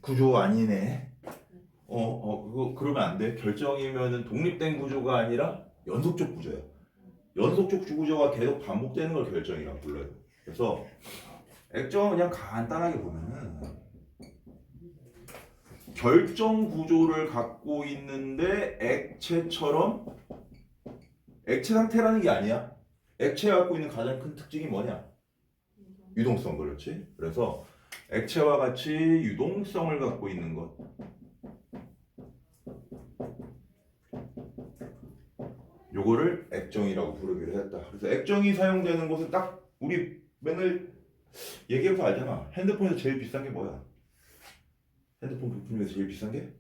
구조 아니네. 그러면 안 돼. 결정이면은 독립된 구조가 아니라 연속적 구조야. 연속적 구조가 계속 반복되는 걸 결정이라고 불러요. 그래서 액정은 그냥 간단하게 보면은 결정 구조를 갖고 있는데 액체처럼 액체 상태라는 게 아니야. 액체가 갖고 있는 가장 큰 특징이 뭐냐? 유동성. 그렇지? 그래서 액체와 같이 유동성을 갖고 있는 것. 요거를 액정이라고 부르기로 했다. 그래서 액정이 사용되는 곳은 딱 우리 맨날 얘기해서 알잖아. 핸드폰에서 제일 비싼 게 뭐야? 핸드폰 부품 중에서 제일 비싼 게?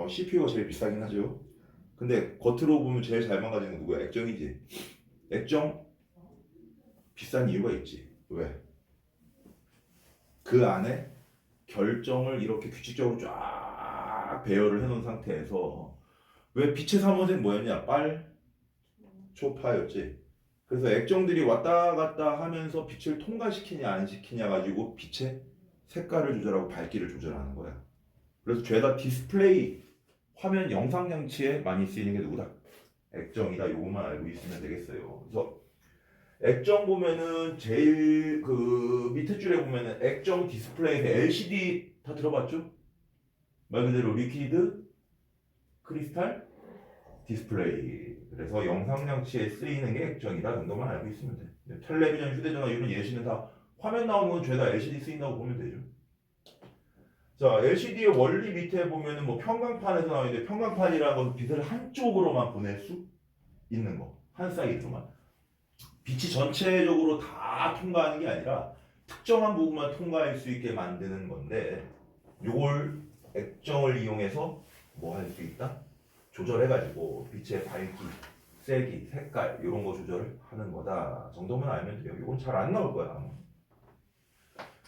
CPU가 제일 비싸긴 하죠. 근데 겉으로 보면 제일 잘 망가지는 건 누구야? 액정이지. 액정 비싼 이유가 있지. 왜? 그 안에 결정을 이렇게 규칙적으로 쫙 배열을 해놓은 상태에서 왜 빛의 삼원색 뭐였냐? 빨, 초파였지. 그래서 액정들이 왔다 갔다 하면서 빛을 통과시키냐 안 시키냐 가지고 빛의 색깔을 조절하고 밝기를 조절하는 거야. 그래서 죄다 디스플레이 화면 영상 장치에 많이 쓰이는 게 누구다? 액정이다. 요것만 알고 있으면 되겠어요. 그래서 액정 보면은 제일 그 밑에 줄에 보면은 액정 디스플레이에서 LCD 다 들어봤죠? 말 그대로 리퀴드 크리스탈 디스플레이. 그래서 영상 장치에 쓰이는 게 액정이다 정도만 알고 있으면 돼. 텔레비전, 휴대전화 이런 예시는 다 화면 나오는 건 죄다 LCD 쓰인다고 보면 되죠. 자, LCD의 원리 밑에 보면은 뭐 평광판에서 나오는데 평광판이라는 것은 빛을 한쪽으로만 보낼 수 있는 거. 한 사이드로만. 빛이 전체적으로 다 통과하는 게 아니라 특정한 부분만 통과할 수 있게 만드는 건데 요걸 액정을 이용해서 뭐 할 수 있다? 조절해가지고 빛의 밝기, 세기, 색깔 이런 거 조절을 하는 거다 정도만 알면 돼요. 이건 잘 안 나올 거야.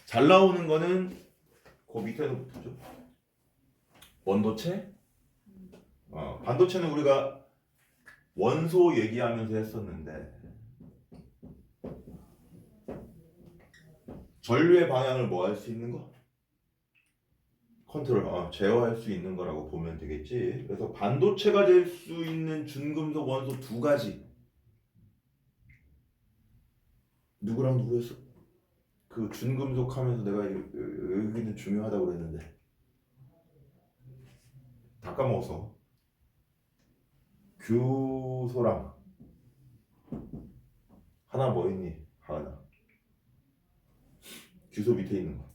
잘 나오는 거는 그 밑에도 보죠. 원도체, 반도체는 우리가 원소 얘기하면서 했었는데 전류의 방향을 뭐 할 수 있는 거? 컨트롤, 제어할 수 있는 거라고 보면 되겠지. 그래서 반도체가 될 수 있는 준금속 원소 두 가지. 누구랑 누구였어? 그 준금속 하면서 내가 여기는 중요하다고 그랬는데 다 까먹었어. 규소랑 하나 뭐 있니? 하나. 규소 밑에 있는 거.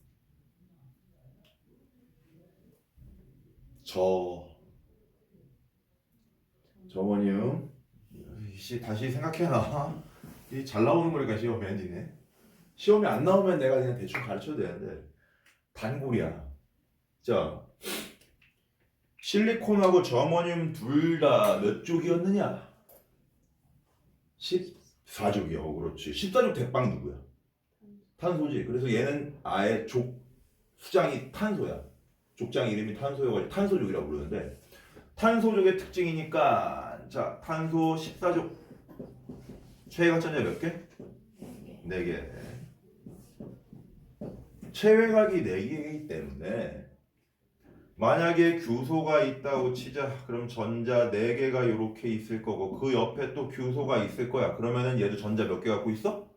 저머니um. 다시 생각해놔. 잘 나오는 거니까 시험에 니네. 시험이 안 나오면 내가 그냥 대충 가르쳐도 되는데 단골이야. 자, 실리콘하고 저머니um 둘 다 몇 족이었느냐? 14족이요. 그렇지. 14족 대빵 누구야? 탄소지. 그래서 얘는 아예 수장이 탄소야. 족장 이름이 탄소여가지고 탄소족이라고 부르는데 탄소족의 특징이니까 자, 탄소 14족 최외각 전자 몇 개? 4개. 최외각이 4개이기 때문에 만약에 규소가 있다고 치자. 그럼 전자 4개가 이렇게 있을 거고 그 옆에 또 규소가 있을 거야. 그러면은 얘도 전자 몇 개 갖고 있어?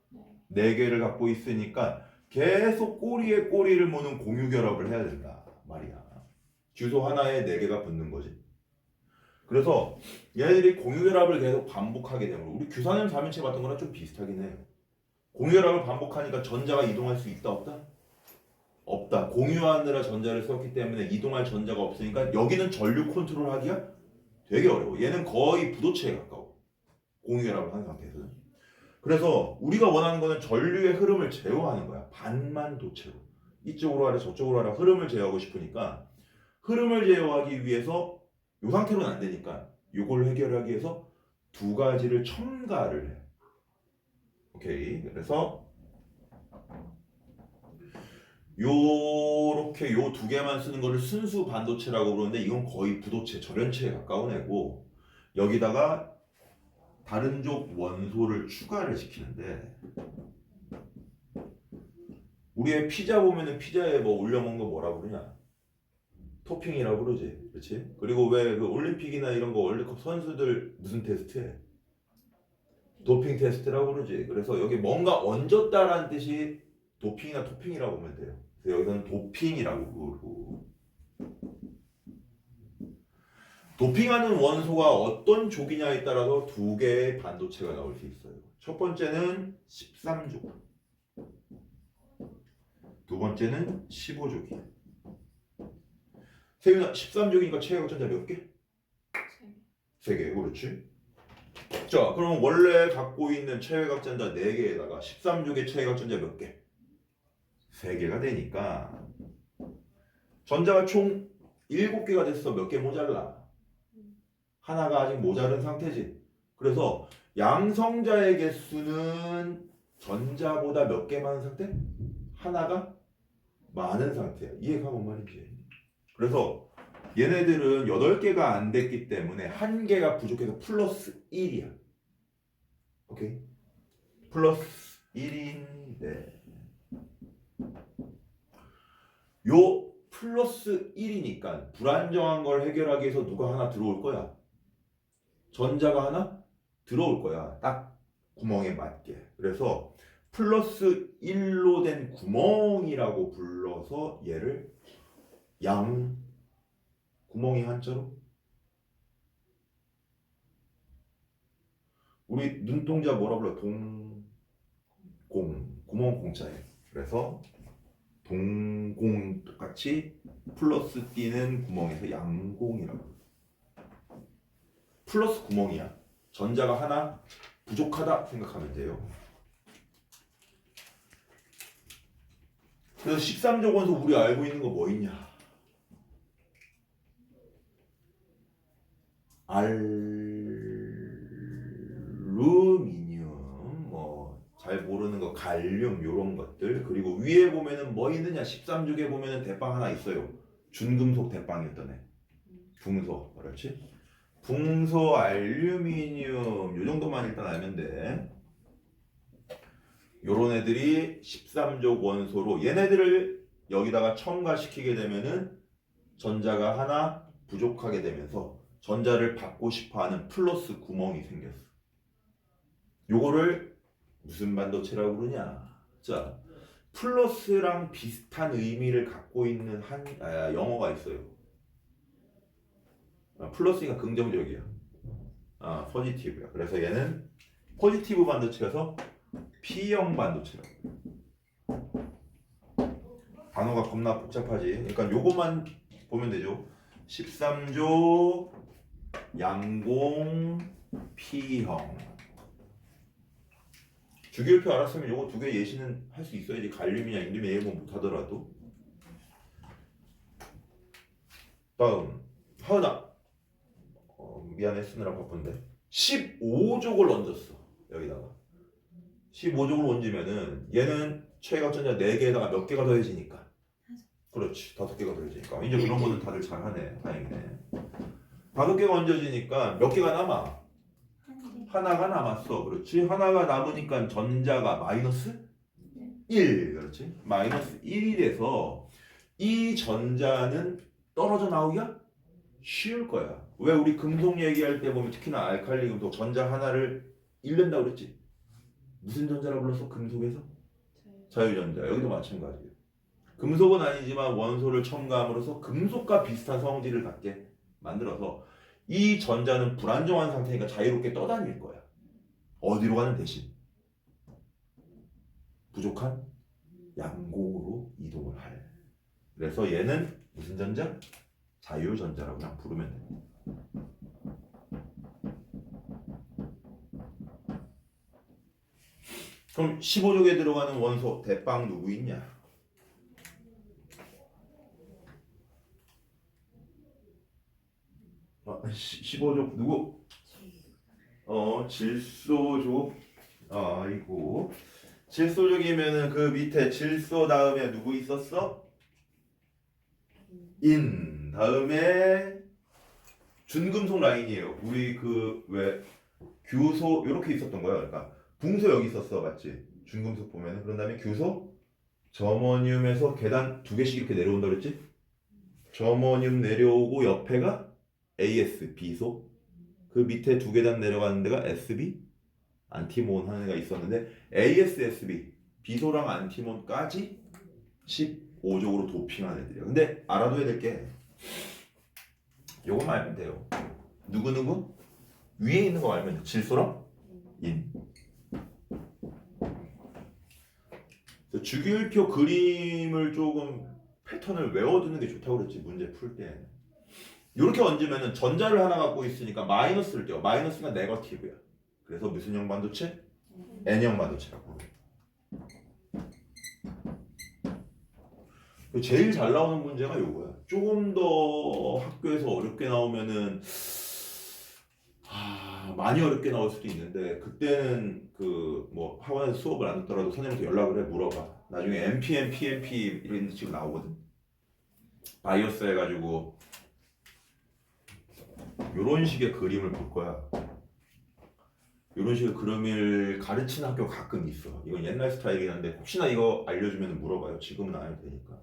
4개를 갖고 있으니까 계속 꼬리에 꼬리를 무는 공유결합을 해야 된다 말이야. 규소 하나에 4개가 붙는 거지. 그래서 얘네들이 공유결합을 계속 반복하게 되면 우리 규산염 삼인체 같은 거랑 좀 비슷하긴 해요. 공유결합을 반복하니까 전자가 이동할 수 있다 없다? 없다. 공유하느라 전자를 썼기 때문에 이동할 전자가 없으니까 여기는 전류 컨트롤하기가 되게 어려워. 얘는 거의 부도체에 가까워. 공유결합을 한 상태에서는. 그래서 우리가 원하는 거는 전류의 흐름을 제어하는 거야. 반만 도체로. 이쪽으로 하라 저쪽으로 하라 흐름을 제어하고 싶으니까 흐름을 제어하기 위해서 이 상태로는 안 되니까 이걸 해결하기 위해서 두 가지를 첨가를 해. 오케이. 그래서 요렇게 요 두 개만 쓰는 거를 순수 반도체라고 그러는데 이건 거의 부도체, 절연체에 가까운 애고 여기다가 다른 족 원소를 추가를 시키는데 우리의 피자 보면은 피자에 뭐 올려 먹는 거 뭐라 그러냐? 토핑이라고 그러지. 그렇지? 그리고 왜 그 올림픽이나 이런 거 월드컵 선수들 무슨 테스트해? 도핑 테스트라고 그러지. 그래서 여기 뭔가 얹었다라는 뜻이 도핑이나 토핑이라고 보면 돼요. 그래서 여기서는 도핑이라고 부르고. 도핑하는 원소가 어떤 족이냐에 따라서 두 개의 반도체가 나올 수 있어요. 첫 번째는 13족. 두 번째는 15족이에요. 세윤아, 13족이니까 최외곽전자 몇 개? 3개. 그렇지. 자, 그럼 원래 갖고 있는 최외곽전자 4개에다가 13족의 최외곽전자 몇 개? 3개가 되니까 전자가 총 7개가 됐어. 몇 개 모자라? 하나가 아직 모자른 상태지. 그래서 양성자의 개수는 전자보다 몇 개 많은 상태? 하나가 많은 상태야. 이해가 뭔 말인지. 그래서 얘네들은 8개가 안 됐기 때문에 1개가 부족해서 플러스 1이야. 오케이? 플러스 1인데 요 플러스 1이니까 불안정한 걸 해결하기 위해서 누가 하나 들어올 거야? 전자가 하나 들어올 거야. 딱 구멍에 맞게. 그래서 플러스 1로 된 구멍이라고 불러서 얘를 양 구멍이 한자로 우리 눈동자 뭐라 불러? 동공 구멍 공자예요. 그래서 동공 똑같이 플러스 띄는 구멍에서 양공이라고. 플러스 구멍이야. 전자가 하나 부족하다 생각하면 돼요. 그래서 13족 원소 우리 알고 있는 거 뭐 있냐? 알루미늄, 뭐 잘 모르는 거 갈륨 요런 것들. 그리고 위에 보면은 뭐 있느냐? 13족에 보면은 대빵 하나 있어요. 준금속 대빵이었던 애. 붕소. 그렇지? 붕소, 알루미늄 요 정도만 일단 알면 돼. 요런 애들이 13족 원소로 얘네들을 여기다가 첨가시키게 되면은 전자가 하나 부족하게 되면서 전자를 받고 싶어하는 플러스 구멍이 생겼어. 요거를 무슨 반도체라고 그러냐? 자, 플러스랑 비슷한 의미를 갖고 있는 영어가 있어요. 플러스가 긍정적이야. 포지티브야. 그래서 얘는 포지티브 반도체여서 P형 반도체라고. 단어가 겁나 복잡하지. 그러니까 요것만 보면 되죠. 13조 양공 P형. 주기율표 알았으면 요거 두 개 예시는 할 수 있어야지. 갈륨이냐 인듐이냐 예보 못하더라도. 다음 하은아. 미안해 쓰느라 바쁜데 15족을 얹었어. 여기다가 15족을 얹으면은 얘는 최외곽전자 4개에다가 몇 개가 더해지니까. 그렇지, 5개가 더해지니까. 이제 그런 거는 다들 잘하네. 다행이네. 5개가 얹어지니까 몇 개가 남아? 하나가 남았어. 그렇지. 하나가 남으니까 전자가 마이너스 1. 그렇지. 마이너스 1이 돼서 이 전자는 떨어져 나오기가 쉬울 거야. 왜 우리 금속 얘기할 때 보면 특히나 알칼리 금속 전자 하나를 잃는다고 그랬지. 무슨 전자라고 불렀어? 금속에서? 자유전자. 여기도 마찬가지예요. 금속은 아니지만 원소를 첨가함으로써 금속과 비슷한 성질을 갖게 만들어서 이 전자는 불안정한 상태니까 자유롭게 떠다닐 거야. 어디로 가는 대신 부족한 양공으로 이동을 할. 그래서 얘는 무슨 전자? 자유전자라고 그냥 부르면 돼. 그럼 15족에 들어가는 원소 대빵 누구 있냐? 15족 누구? 질소족. 아이고. 질소족이면은 그 밑에 질소 다음에 누구 있었어? 인. 다음에 준금속 라인이에요. 우리 그 왜 규소 이렇게 있었던 거야. 그러니까 붕소 여기 있었어, 맞지? 준금속 보면은 그런 다음에 규소 저머늄에서 계단 두 개씩 이렇게 내려온다 그랬지? 저머늄 내려오고 옆에가 AS 비소, 그 밑에 두 계단 내려가는 데가 SB 안티몬 하는 애가 있었는데 AS, SB 비소랑 안티몬까지 15족으로 도핑한 애들이야. 근데 알아둬야 될 게 요것만 알면 돼요. 누구누구? 위에 있는 거 알면 돼. 질소랑 인. 주기율표 그림을 조금 패턴을 외워두는 게 좋다고 그랬지, 문제 풀 때. 이렇게 얹으면은 전자를 하나 갖고 있으니까 마이너스를 떼요. 마이너스가 네거티브야. 그래서 무슨 형 반도체? N형 반도체라고. 제일 잘 나오는 문제가 요거야. 조금 더 학교에서 어렵게 나오면은 많이 어렵게 나올 수도 있는데, 그때는 그 뭐 학원에서 수업을 안 듣더라도 선생님한테 연락을 해 물어봐. 나중에 NPM, PMP 이런 식으로 나오거든. 바이오스 해가지고 요런 식의 그림을 볼 거야. 요런 식의 그림을 가르치는 학교 가끔 있어. 이건 옛날 스타일이긴 한데 혹시나 이거 알려주면 물어봐요. 지금은 안 해도 되니까.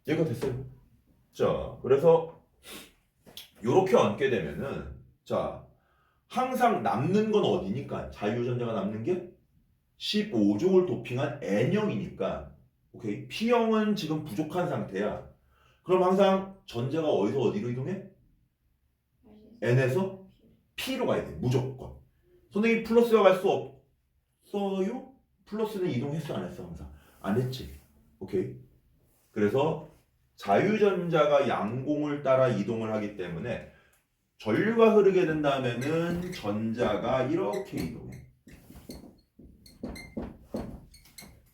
얘가 됐어요. 자, 그래서 요렇게 얹게 되면은, 자, 항상 남는 건 어디니까? 자유전자가 남는 게 15종을 도핑한 N형이니까, 오케이? P형은 지금 부족한 상태야. 그럼 항상 전자가 어디서 어디로 이동해? N에서 P로 가야 돼. 무조건. 선생님이 플러스가 갈 수 없어요? 플러스는 이동했어 안 했어? 항상 안 했지. 오케이? 그래서 자유전자가 양공을 따라 이동을 하기 때문에 전류가 흐르게 된다면은 전자가 이렇게 이동해.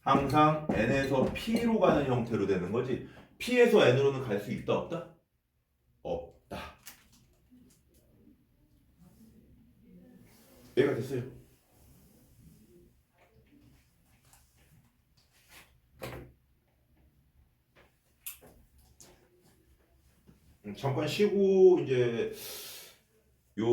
항상 N에서 P로 가는 형태로 되는 거지. P에서 N으로는 갈 수 있다 없다? 없다. 얘가 됐어요. 잠깐 쉬고 이제 요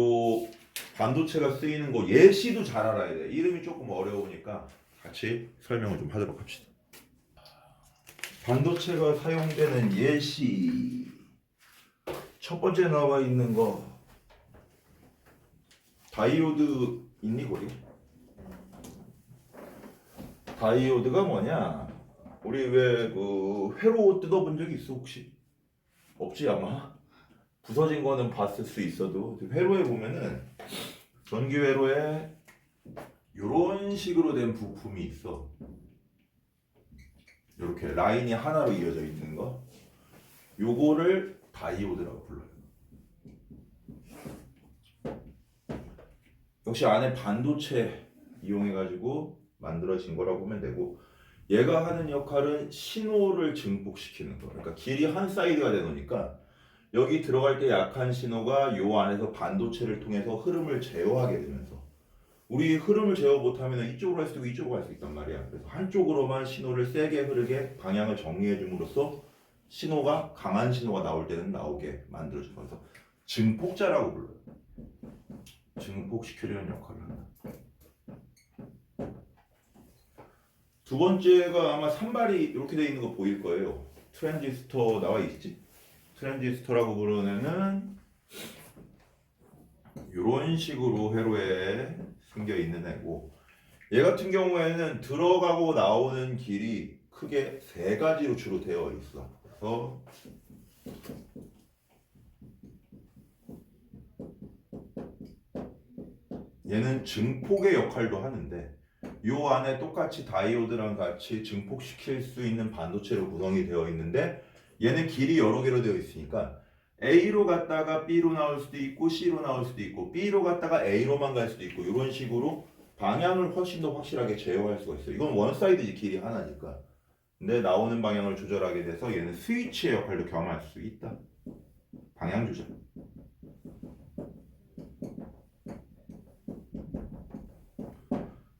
반도체가 쓰이는 거 예시도 잘 알아야 돼. 이름이 조금 어려우니까 같이 설명을 좀 하도록 합시다. 반도체가 사용되는 예시. 첫 번째 나와 있는 거 다이오드 있니 거기? 다이오드가 뭐냐? 우리 왜 그 회로 뜯어본 적이 있어 혹시? 없지 아마. 부서진 거는 봤을 수 있어도 회로에 보면은 전기 회로에 이런 식으로 된 부품이 있어. 이렇게 라인이 하나로 이어져 있는 거. 요거를 다이오드라고 불러요. 역시 안에 반도체 이용해가지고 만들어진 거라고 보면 되고, 얘가 하는 역할은 신호를 증폭시키는 거. 그러니까 길이 한 사이드가 되노니까 여기 들어갈 때 약한 신호가 요 안에서 반도체를 통해서 흐름을 제어하게 되면서, 우리 흐름을 제어 못하면 이쪽으로 할 수도 있고 이쪽으로 할 수 있단 말이야. 그래서 한쪽으로만 신호를 세게 흐르게 방향을 정리해 줌으로써 신호가 강한 신호가 나올 때는 나오게 만들어준 거라서 증폭자라고 불러요. 증폭시키려는 역할을 한다. 두 번째가 아마 산발이 이렇게 되어 있는 거 보일 거예요. 트랜지스터 나와 있지. 트랜지스터라고 부르는 애는 이런 식으로 회로에 생겨 있는 애고, 얘 같은 경우에는 들어가고 나오는 길이 크게 세 가지로 주로 되어 있어. 그래서 얘는 증폭의 역할도 하는데, 요 안에 똑같이 다이오드랑 같이 증폭시킬 수 있는 반도체로 구성이 되어 있는데, 얘는 길이 여러 개로 되어 있으니까 A로 갔다가 B로 나올 수도 있고 C로 나올 수도 있고 B로 갔다가 A로만 갈 수도 있고, 이런 식으로 방향을 훨씬 더 확실하게 제어할 수가 있어요. 이건 원사이드지, 길이 하나니까. 근데 나오는 방향을 조절하게 돼서 얘는 스위치의 역할도 겸할 수 있다. 방향 조절.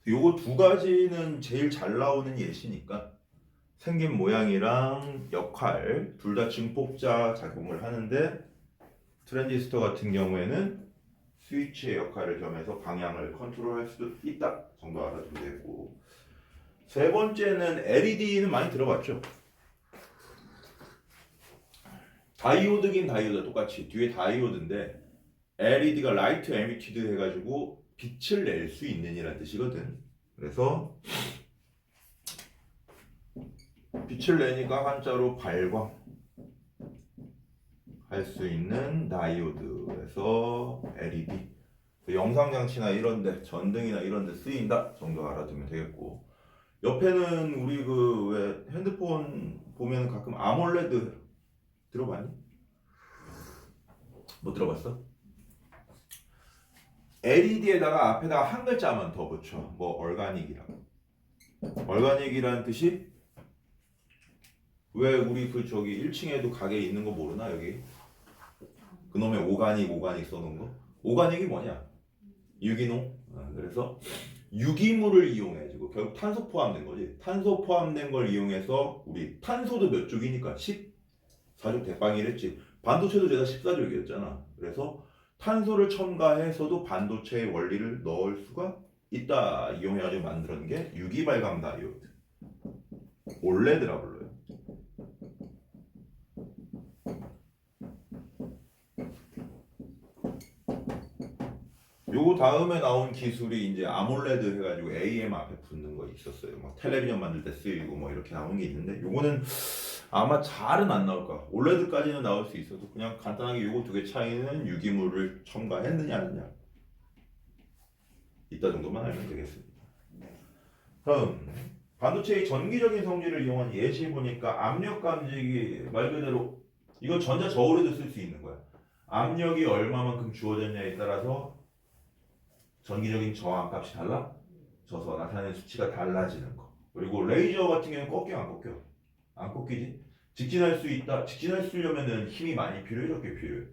요거 두 가지는 제일 잘 나오는 예시니까 생긴 모양이랑 역할 둘 다 증폭자 작용을 하는데, 트랜지스터 같은 경우에는 스위치의 역할을 겸해서 방향을 컨트롤할 수도 있다 정도 알아두면 되고, 세 번째는 LED는 많이 들어봤죠? 다이오드긴 다이오드가 똑같이 뒤에 다이오드인데 LED가 라이트 에미티드 해가지고 빛을 낼 수 있는 이라는 뜻이거든. 그래서 빛을 내니까 한자로 발광 할 수 있는 다이오드에서 LED 영상 장치나 이런데 전등이나 이런데 쓰인다 정도 알아두면 되겠고 옆에는 우리 그 왜 핸드폰 보면 가끔 아몰레드 들어봤니? 못 들어봤어? LED에다가 앞에다가 한 글자만 더 붙여. 뭐 얼가닉이라고. 얼가닉이라는 뜻이 왜 우리 그 저기 1층에도 가게에 있는 거 모르나 여기? 그놈의 오가닉 써놓은 거? 오가닉이 뭐냐? 유기농. 그래서 유기물을 이용해가지고 결국 탄소 포함된 거지. 탄소 포함된 걸 이용해서 우리 탄소도 몇 족이니까 14족 대빵이랬지. 반도체도 제가 14족이었잖아. 그래서 탄소를 첨가해서도 반도체의 원리를 넣을 수가 있다. 이용해가지고 만든 게 유기발광 다이오드. 올레드라 불러요. 요거 다음에 나온 기술이 이제 아몰레드 해가지고 AM 앞에 붙는 거 있었어요. 막 텔레비전 만들 때 쓰이고 뭐 이렇게 나오는 게 있는데 요거는 아마 잘은 안 나올 거야. 올레드까지는 나올 수 있어도 그냥 간단하게 요거 두 개 차이는 유기물을 첨가했느냐 안 했느냐 이따 정도만 알면 되겠습니다. 다음 반도체의 전기적인 성질을 이용한 예시 보니까 압력 감지기 말 그대로 이거 전자 저울에도 쓸 수 있는 거야. 압력이 얼마만큼 주어졌냐에 따라서 전기적인 저항값이 달라져서 나타내는 수치가 달라지는 거. 그리고 레이저 같은 경우는 꺾여 안 꺾여? 안 꺾이지? 직진할 수 있다. 직진할 수 있려면은 힘이 많이 필요해, 적게 필요해?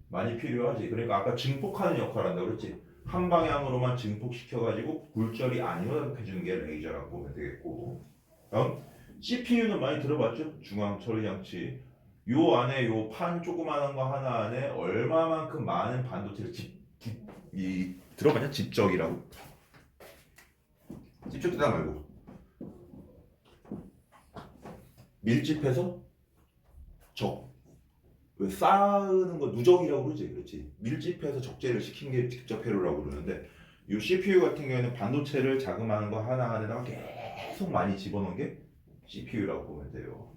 많이 필요하지. 그러니까 아까 증폭하는 역할을 한다고 그랬지. 한 방향으로만 증폭시켜가지고 굴절이 아니도록 해주는 게 레이저라고 보면 되겠고. 다음 CPU는 많이 들어봤죠? 중앙 처리 장치. 요 안에 요 판 조그마한 거 하나 안에 얼마만큼 많은 반도체를 들어봤냐? 집적이라고. 집적되다 말고 밀집해서 왜 쌓는 거 누적이라고 그러지, 그렇지? 밀집해서 적재를 시킨 게 직접 회로라고 그러는데 이 CPU 같은 경우에는 반도체를 자금하는 거 하나 안에다가 계속 많이 집어넣은 게 CPU라고 보면 돼요.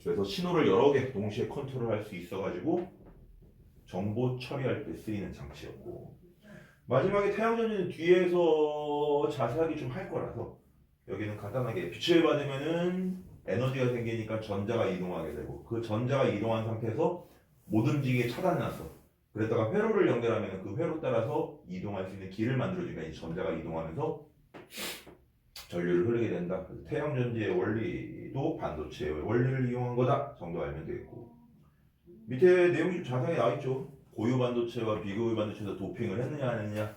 그래서 신호를 여러 개 동시에 컨트롤할 수 있어가지고 정보 처리할 때 쓰이는 장치였고 마지막에 태양전지는 뒤에서 자세하게 좀 할 거라서 여기는 간단하게 빛을 받으면은 에너지가 생기니까 전자가 이동하게 되고 그 전자가 이동한 상태에서 못 움직이게 차단났어. 그랬다가 회로를 연결하면 그 회로 따라서 이동할 수 있는 길을 만들어주니까 이 전자가 이동하면서 전류를 흐르게 된다. 태양전지의 원리도 반도체의 원리를 이용한 거다 정도 알면 되겠고 밑에 내용이 좀 자세하게 나와있죠. 고유 반도체와 비고유 반도체에서 도핑을 했느냐 안 했느냐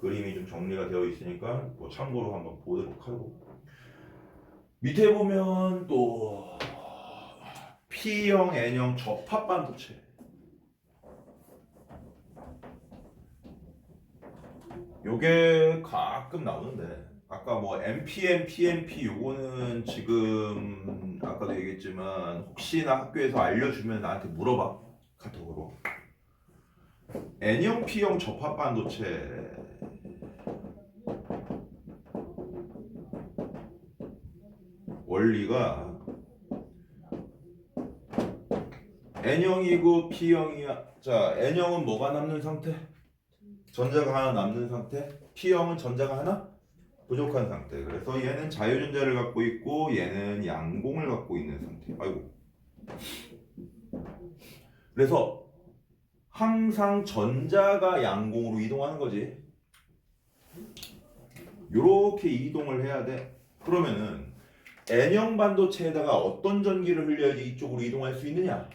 그림이 좀 정리가 되어 있으니까 뭐 참고로 한번 보도록 하고 밑에 보면 또 P형, N형 접합 반도체 요게 가끔 나오는데 아까 뭐 NPN, PNP 요거는 지금 아까도 얘기했지만 혹시나 학교에서 알려주면 나한테 물어봐 카톡으로. N형, P형 접합 반도체 원리가 N형이고 P형이야. 자, N형은 뭐가 남는 상태? 전자가 하나 남는 상태. P형은 전자가 하나 부족한 상태. 그래서 얘는 자유전자를 갖고 있고 얘는 양공을 갖고 있는 상태. 아이고. 그래서 항상 전자가 양공으로 이동하는 거지. 요렇게 이동을 해야 돼. 그러면은 N형 반도체에다가 어떤 전기를 흘려야지 이쪽으로 이동할 수 있느냐?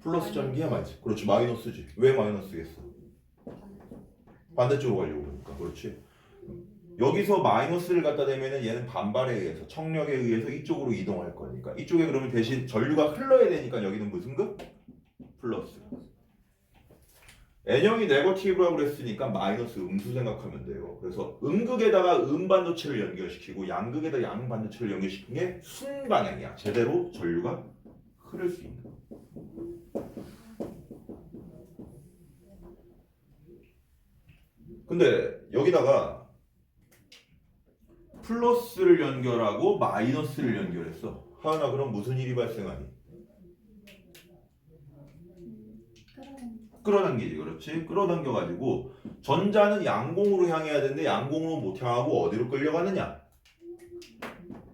플러스 전기야 마이너스. 그렇지, 마이너스지. 왜 마이너스겠어? 반대쪽으로 가려고 그러니까. 그렇지. 여기서 마이너스를 갖다 대면은 얘는 반발에 의해서 청력에 의해서 이쪽으로 이동할 거니까 이쪽에 그러면 대신 전류가 흘러야 되니까 여기는 무슨 급? 플러스. N형이 네거티브라고 그랬으니까 마이너스 음수 생각하면 돼요. 그래서 음극에다가 음반도체를 연결시키고 양극에다 양반도체를 연결시킨 게 순방향이야. 제대로 전류가 흐를 수 있는 거. 근데 여기다가 플러스를 연결하고 마이너스를 연결했어. 하은아, 그럼 무슨 일이 발생하니? 끌어당기지. 그렇지? 끌어당겨가지고 전자는 양공으로 향해야 되는데 양공으로 못 향하고 어디로 끌려가느냐?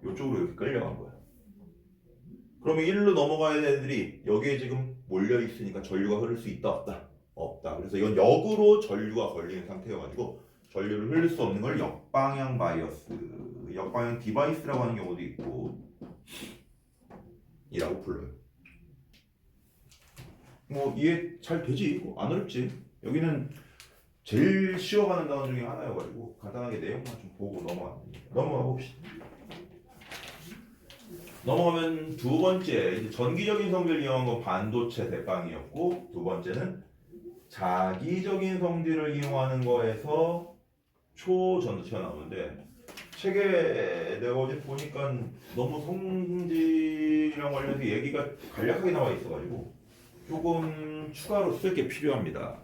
이쪽으로 이렇게 끌려간 거야. 그러면 1로 넘어가야 되는 애들이 여기에 지금 몰려 있으니까 전류가 흐를 수 있다 없다? 없다. 그래서 이건 역으로 전류가 걸리는 상태여가지고 전류를 흘릴 수 없는 걸 역방향 바이어스, 역방향 디바이스라고 하는 경우도 있고 이라고 불러요. 뭐 이해 잘 되지? 뭐 안 어렵지? 여기는 제일 쉬워가는 단원 중에 하나여가지고 간단하게 내용만 좀 보고 넘어가 봅시다. 넘어가면 두 번째, 이제 전기적인 성질을 이용한 건 반도체 대빵이었고, 두 번째는 자기적인 성질을 이용하는 거에서 초전도체가 나오는데, 책에 내가 어제 보니까 너무 성질이랑 관련해서 얘기가 간략하게 나와 있어가지고 조금 추가로 쓸 게 필요합니다.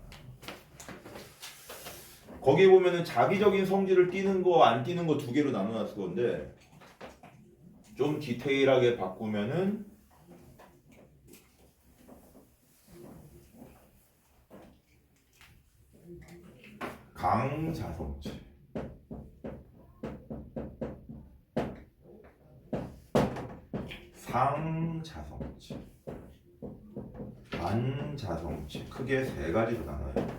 거기에 보면은 자기적인 성질을 띠는 거, 안 띠는 거 두 개로 나눠놨을 건데, 좀 디테일하게 바꾸면은 강자성체, 상자성체, 반자성체, 크게 세 가지로 나눠요.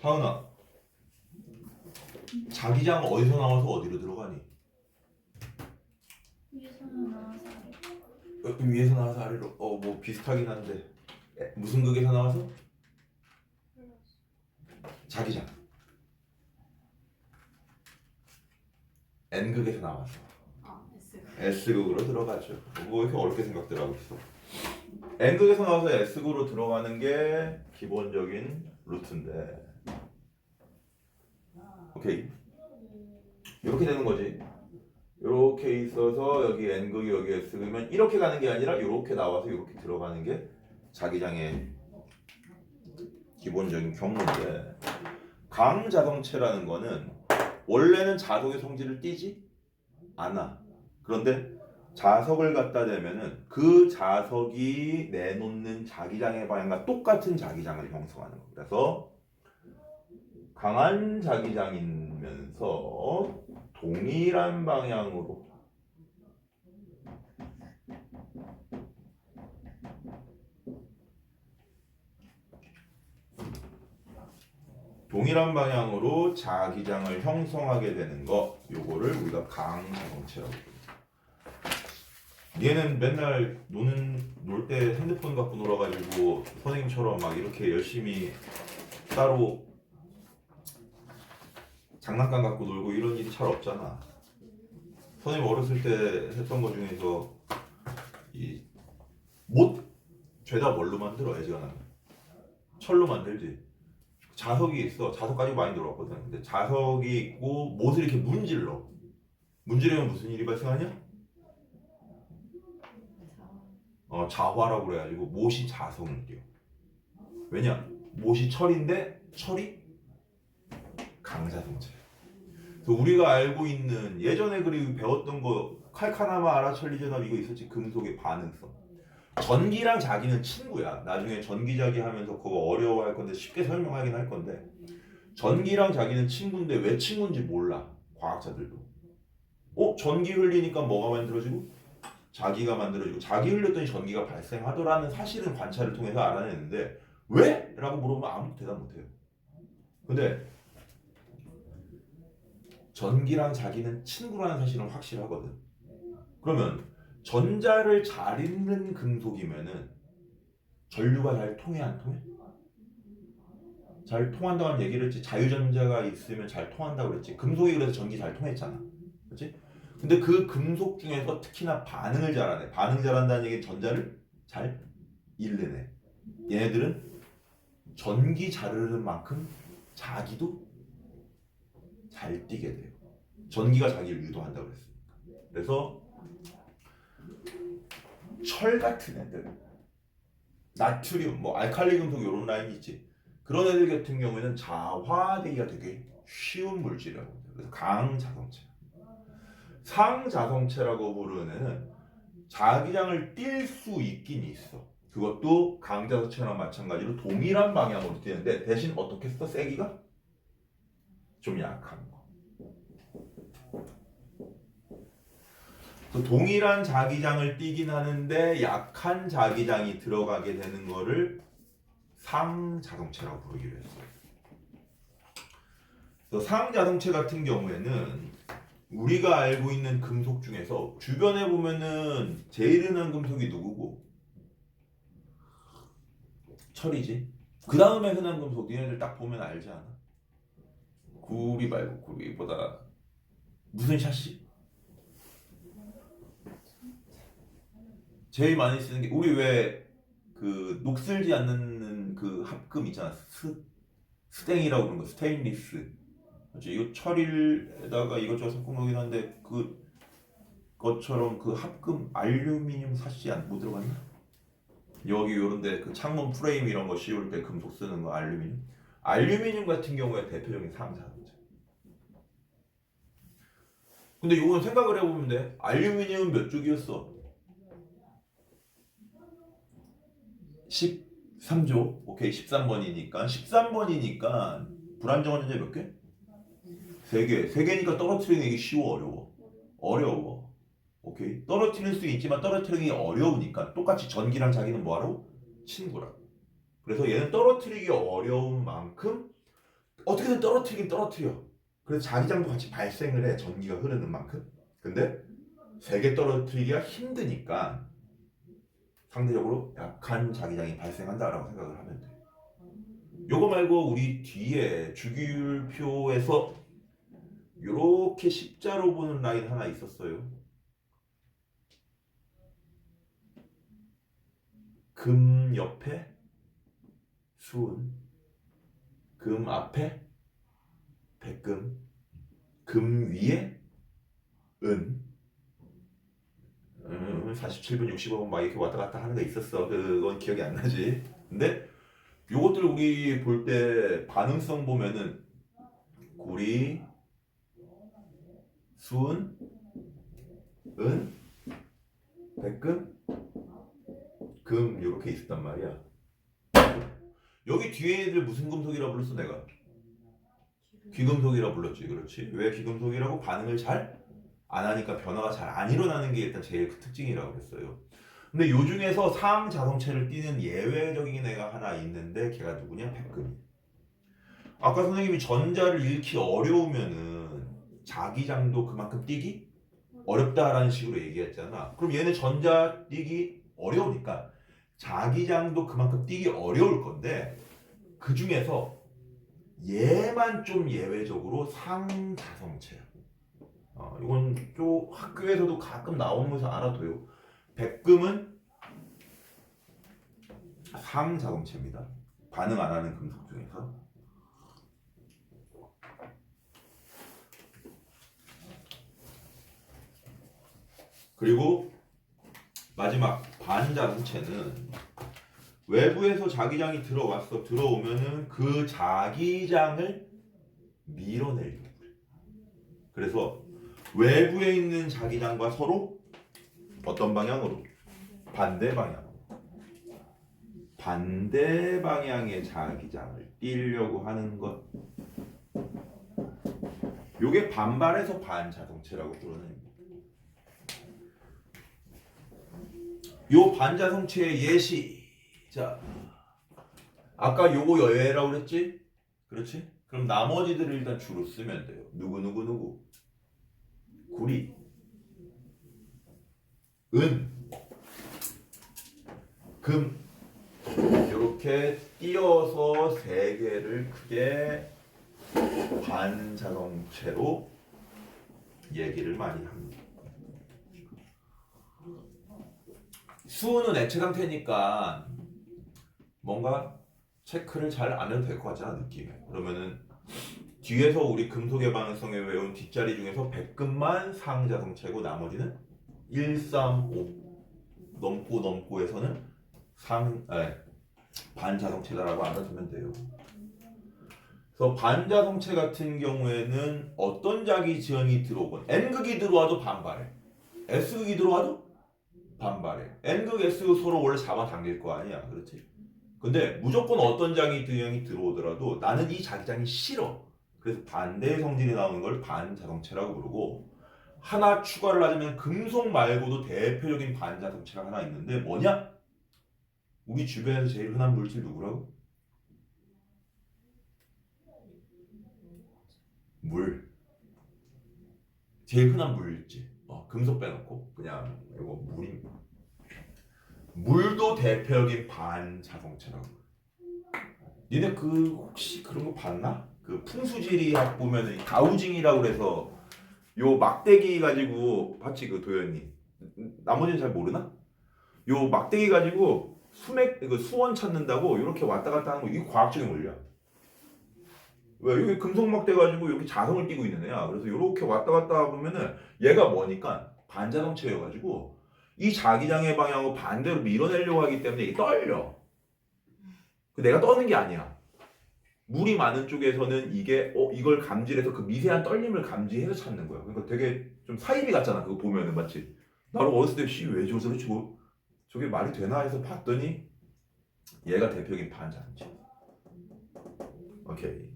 하은아, 자기장 어디서 나와서 어디로 들어가니? 위에서 나와서 위에서 나와서 아래로. 뭐 비슷하긴 한데 무슨 극에서 나와서? 자기장 N극에서 나와서 S극으로 들어가죠. 뭐 이렇게 어렵게 생각들 하고 있어. N극에서 나와서 S극으로 들어가는 게 기본적인 루트인데, 오케이, 이렇게 되는 거지. 이렇게 있어서 여기 N극이 여기 S극이면 이렇게 가는 게 아니라 이렇게 나와서 이렇게 들어가는 게 자기장의 기본적인 경로인데, 강자성체라는 거는 원래는 자석의 성질을 띠지 않아. 그런데 자석을 갖다 대면은 그 자석이 내놓는 자기장의 방향과 똑같은 자기장을 형성하는 거. 그래서 강한 자기장이면서 동일한 방향으로 자기장을 형성하게 되는 거, 요거를 우리가 강자성체라고 합니다. 얘는 맨날 놀 때 핸드폰 갖고 놀아가지고 선생님처럼 막 이렇게 열심히 따로 장난감 갖고 놀고 이런 일이 잘 없잖아. 선생님 어렸을 때 했던 거 중에서 이 못 죄다 뭘로 만들어? 애지간하면 철로 만들지. 자석이 있어. 자석 가지고 많이 놀았거든. 근데 자석이 있고 못을 이렇게 문지르면 무슨 일이 발생하냐? 자화라고 그래가지고 못이 자성을 띄워. 왜냐? 못이 철인데 철이 강자성체. 그래서 우리가 알고 있는 예전에 그리고 배웠던 거 칼카나마 아라철리전압 이거 있었지. 금속의 반응성. 전기랑 자기는 친구야. 나중에 전기자기 하면서 그거 어려워할 건데 쉽게 설명하긴 할 건데, 전기랑 자기는 친구인데 왜 친구인지 몰라. 과학자들도. 전기 흘리니까 뭐가 만들어지고? 자기가 만들어지고, 자기 흘렸더니 전기가 발생하더라는 사실은 관찰을 통해서 알아내는데 왜? 라고 물어보면 아무도 대답 못해요. 근데 전기랑 자기는 친구라는 사실은 확실하거든. 그러면 전자를 잘 있는 금속이면은 전류가 잘 통해 안 통해? 잘 통한다는 얘기를 했지. 자유전자가 있으면 잘 통한다고 그랬지. 금속이 그래서 전기 잘 통했잖아. 그렇지? 근데 그 금속 중에서 특히나 반응을 잘하네. 반응 잘한다는 얘기는 전자를 잘 잃는 애. 얘네들은 전기 잘 흐르는 만큼 자기도 잘 뛰게 돼요. 전기가 자기를 유도한다고 그랬으니까. 그래서 철 같은 애들, 나트륨, 뭐 알칼리 금속 이런 라인이 있지. 그런 애들 같은 경우에는 자화되기가 되게 쉬운 물질이라고 합니다. 그래서 강자성체. 상자성체라고 부르는 애는 자기장을 띌 수 있긴 있어. 그것도 강자성체랑 마찬가지로 동일한 방향으로 뛰는데 대신 어떻게 써? 세기가 좀 약한 거. 그 동일한 자기장을 띠긴 하는데 약한 자기장이 들어가게 되는 거를 상자동체라고 부르기로 했어요. 그래서 상자동체 같은 경우에는 우리가 알고 있는 금속 중에서 주변에 보면은 제일 흔한 금속이 누구고? 철이지. 그 다음에 흔한 금속 니네들 딱 보면 알지 않아? 구리 말고 구리보다 무슨 샷이? 제일 많이 쓰는 게 우리 왜 그 녹슬지 않는 그 합금 있잖아. 스탱이라고 부르는 거. 스테인리스. 그렇지. 이거 철일에다가 이것저것 섞은 거긴 한데 그 것처럼 그 합금 알루미늄 삿이 못 들어갔나? 여기 요런데 그 창문 프레임 이런 거 씌울 때 금속 쓰는 거 알루미늄. 알루미늄 같은 경우에 대표적인 상자동체. 근데 이건 생각을 해보면 돼. 알루미늄은 몇 쪽이었어? 13조. 오케이, 13번이니까. 13번이니까 불안정한 전자 몇 개? 3개. 3개니까 떨어뜨리는 게 쉬워, 어려워? 어려워. 오케이. 떨어뜨릴 수 있지만 떨어뜨리기 어려우니까 똑같이 전기랑 자기는 뭐하라고? 친구라고. 그래서 얘는 떨어뜨리기 어려운 만큼 어떻게든 떨어뜨리긴 떨어뜨려. 그래서 자기장도 같이 발생을 해. 전기가 흐르는 만큼. 근데 3개 떨어뜨리기가 힘드니까 상대적으로 약한 자기장이 발생한다라고 생각을 하면 돼. 요거 말고 우리 뒤에 주기율표에서 이렇게 십자로 보는 라인 하나 있었어요. 금 옆에 수은, 금 앞에 백금, 금 위에 은, 47분, 65분 막 이렇게 왔다 갔다 하는 거 있었어. 그건 기억이 안 나지. 근데 요것들 우리 볼 때 반응성 보면은 구리, 수은, 은, 백금, 금 이렇게 있었단 말이야. 여기 뒤에 애들 무슨 금속이라 불렀어 내가? 귀금속이라 불렀지. 그렇지. 왜 귀금속이라고? 반응을 잘 안 하니까 변화가 잘 안 일어나는 게 일단 제일 그 특징이라고 그랬어요. 근데 요 중에서 상자동체를 띠는 예외적인 애가 하나 있는데 걔가 누구냐? 백금이. 아까 선생님이 전자를 잃기 어려우면은 자기장도 그만큼 띠기 어렵다라는 식으로 얘기했잖아. 그럼 얘는 전자 띠기 어려우니까 자기장도 그만큼 띠기 어려울 건데 그 중에서 얘만 좀 예외적으로 상자성체야. 이건 또 학교에서도 가끔 나오는 것을 알아둬요. 백금은 상자동체입니다. 반응 안 하는 금속 중에서. 그리고 마지막 반자동체는 외부에서 자기장이 들어오면은 그 자기장을 밀어내려고 그래. 그래서 외부에 있는 자기장과 서로 어떤 방향으로? 반대 방향. 반대 방향의 자기장을 띄려고 하는 것. 요게 반발해서 반자동체라고 부르는. 요 반자성체의 예시. 자, 아까 요거 여예라고 그랬지? 그렇지? 그럼 나머지들을 일단 주로 쓰면 돼요. 누구? 구리, 은, 금, 요렇게 이렇게 띄어서 세 개를 크게 반자동체로 얘기를 많이 합니다. 수은 액체 상태니까 뭔가 체크를 잘 안 해도 될 것 같지 않아 느낌에. 그러면은 뒤에서 우리 금속의 방향성에 외운 뒷자리 중에서 100급만 상자성체고 나머지는 1, 3, 5 넘고에서는 반자성체다라고 알아두면 돼요. 그래서 반자성체 같은 경우에는 어떤 자기 지연이 들어오건 N극이 들어와도 반발해. S극이 들어와도 반발해. N극, S극 서로 원래 잡아당길 거 아니야. 그렇지? 근데 무조건 어떤 자기 지연이 들어오더라도 나는 이 자기장이 싫어. 그래서 반대의 성질이 나오는 걸 반자성체라고 부르고, 하나 추가를 하자면 금속 말고도 대표적인 반자성체가 하나 있는데 뭐냐? 우리 주변에서 제일 흔한 물질 누구라고? 물. 제일 흔한 물질. 금속 빼놓고 그냥 이거 물입니다. 물도 대표적인 반자성체라고. 니네 혹시 그런 거 봤나? 그 풍수지리학 보면은 가우징이라고 그래서 요 막대기 가지고 봤지 그 도현이. 나머지는 잘 모르나? 요 막대기 가지고 수원 찾는다고 이렇게 왔다 갔다 하는 거 이게 과학적인 원리야. 왜 여기 금속 막대 가지고 여기 자성을 띄고 있는 애야. 그래서 이렇게 왔다 갔다 보면은 얘가 뭐니까 반자성체여가지고 이 자기장의 방향을 반대로 밀어내려고 하기 때문에 이게 떨려. 내가 떠는 게 아니야. 물이 많은 쪽에서는 이게 이걸 감지해서 그 미세한 떨림을 감지해서 찾는 거야. 그러니까 되게 좀 사이비 같잖아. 그거 보면은 맞지? 나를 어렸을 때 왜 저래 저게 말이 되나 해서 봤더니 얘가 대표적인 반자성체. 오케이.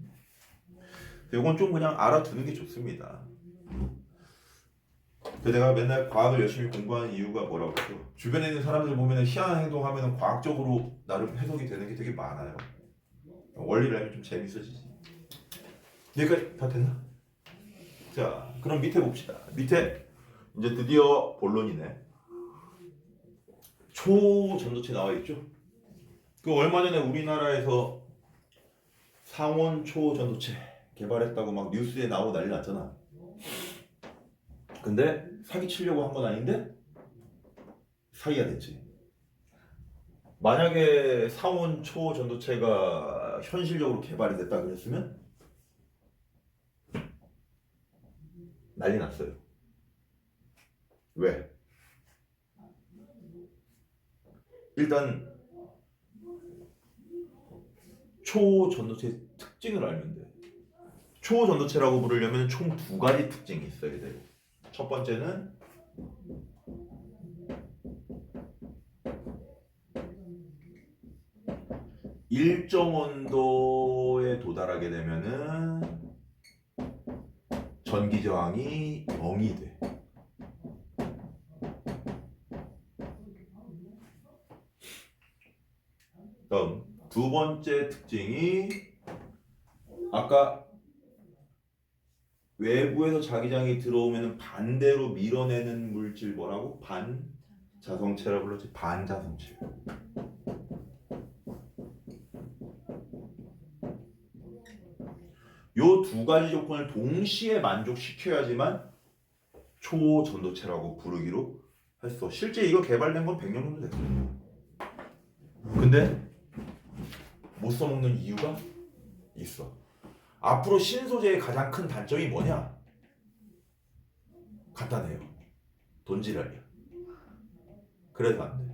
이건 좀 그냥 알아두는 게 좋습니다. 내가 맨날 과학을 열심히 공부하는 이유가 뭐라고 해서 주변에 있는 사람들 보면 희한한 행동하면 과학적으로 나름 해석이 되는 게 되게 많아요. 원리를 알면 좀 재밌어지지. 여기까지 다 됐나? 자, 그럼 밑에 봅시다. 밑에 이제 드디어 본론이네. 초전도체 나와 있죠? 그 얼마 전에 우리나라에서 상온 초전도체 개발했다고 막 뉴스에 나오고 난리 났잖아. 근데 사기치려고 한 건 아닌데 사기가 됐지. 만약에 상온 초전도체가 현실적으로 개발이 됐다 그랬으면 난리 났어요. 왜? 일단 초전도체 특징을 알면 돼. 초전도체라고 부르려면 총 두 가지 특징이 있어야 돼요. 첫 번째는 일정 온도에 도달하게 되면은 전기 저항이 0이 돼. 다음 두 번째 특징이 아까 외부에서 자기장이 들어오면 반대로 밀어내는 물질 뭐라고? 반자성체라고 불렀지. 반자성체. 요 두 가지 조건을 동시에 만족시켜야지만 초전도체라고 부르기로 했어. 실제 이거 개발된 건 100년 정도 됐거든요. 근데 못 써먹는 이유가 있어. 앞으로 신소재의 가장 큰 단점이 뭐냐? 간단해요. 돈지랄이야. 그래서 안 돼.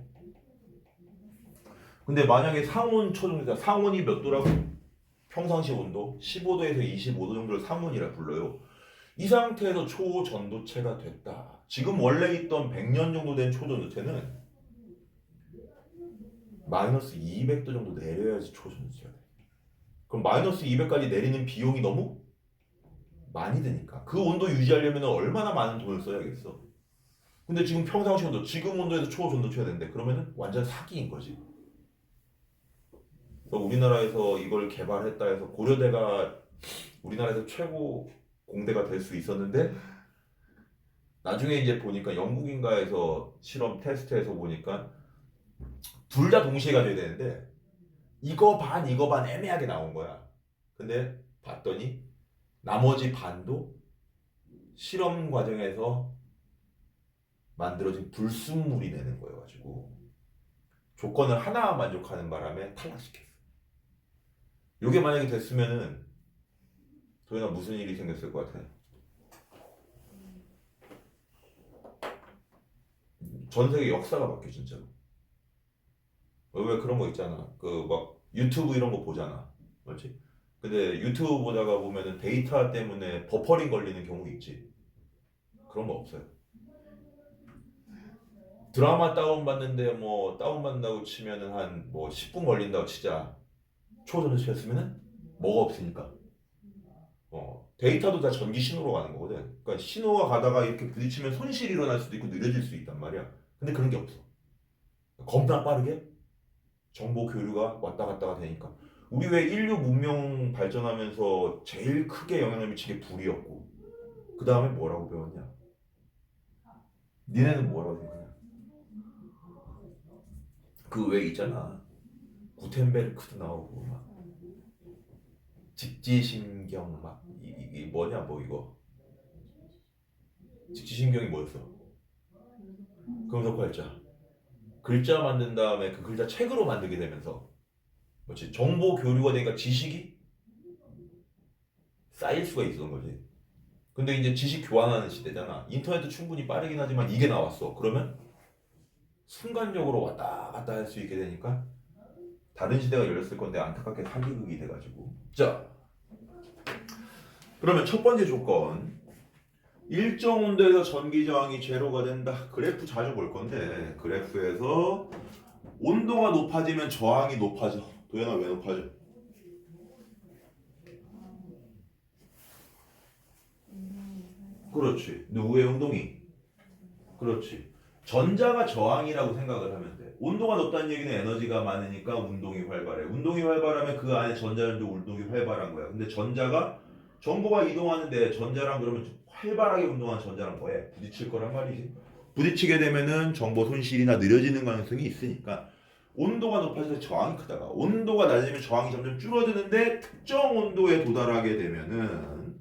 근데 만약에 상온 초전도체, 상온이 몇 도라고? 평상시 온도 15도에서 25도 정도를 상온이라 불러요. 이 상태에서 초전도체가 됐다. 지금 원래 있던 100년 정도 된 초전도체는 마이너스 200도 정도 내려야지 초전도체가 돼. 그럼 마이너스 200까지 내리는 비용이 너무 많이 드니까 그 온도 유지하려면 얼마나 많은 돈을 써야겠어. 근데 지금 평상시 온도, 지금 온도에서 초전도체가 된대. 그러면 완전 사기인 거지. 우리나라에서 이걸 개발했다 해서 고려대가 우리나라에서 최고 공대가 될 수 있었는데 나중에 이제 보니까 영국인가에서 실험 테스트해서 보니까 둘 다 동시에 가져야 되는데 이거 반 이거 반 애매하게 나온 거야. 근데 봤더니 나머지 반도 실험 과정에서 만들어진 불순물이 되는 거여가지고 조건을 하나 만족하는 바람에 탈락시켰어. 이게 만약에 됐으면은 도현아 무슨 일이 생겼을 것 같아? 전 세계 역사가 바뀌어 진짜로. 왜 그런 거 있잖아. 그 막 유튜브 이런 거 보잖아. 그렇지? 근데 유튜브 보다가 보면은 데이터 때문에 버퍼링 걸리는 경우 있지. 그런 거 없어요. 드라마 다운받는데 뭐 다운받는다고 치면은 한 뭐 10분 걸린다고 치자. 초전을 치었으면은 뭐가 없으니까. 데이터도 다 전기 신호로 가는 거거든. 그러니까 신호가 가다가 이렇게 부딪히면 손실이 일어날 수도 있고 느려질 수 있단 말이야. 근데 그런 게 없어. 겁나 빠르게 정보 교류가 왔다 갔다가 되니까. 우리 왜 인류 문명 발전하면서 제일 크게 영향을 미친 게 불이었고 그 다음에 뭐라고 배웠냐? 니네는 뭐라고 생각하냐? 그 왜 있잖아. 구텐베르크도 나오고 막 직지신경 막 이게 뭐냐 뭐 이거 직지신경이 뭐였어? 금속 활자. 글자 만든 다음에 그 글자 책으로 만들게 되면서 뭐지 정보 교류가 되니까 지식이 쌓일 수가 있었던 거지. 근데 이제 지식 교환하는 시대잖아. 인터넷도 충분히 빠르긴 하지만 이게 나왔어. 그러면 순간적으로 왔다 갔다 할 수 있게 되니까 다른 시대가 열렸을 건데 안타깝게 사기극이 돼가지고. 자, 그러면 첫 번째 조건. 일정 온도에서 전기 저항이 제로가 된다. 그래프 자주 볼 건데 그래프에서 온도가 높아지면 저항이 높아져. 도현아 왜 높아져? 그렇지. 누구의 운동이? 그렇지. 전자가 저항이라고 생각을 하면 돼. 온도가 높다는 얘기는 에너지가 많으니까 운동이 활발해. 운동이 활발하면 그 안에 전자전도 운동이 활발한 거야. 근데 전자가 정보가 이동하는데 전자랑 그러면 활발하게 운동하는 전자랑 뭐해? 부딪힐 거란 말이지. 부딪히게 되면은 정보 손실이나 느려지는 가능성이 있으니까 온도가 높아져서 저항이 크다가 온도가 낮아지면 저항이 점점 줄어드는데 특정 온도에 도달하게 되면은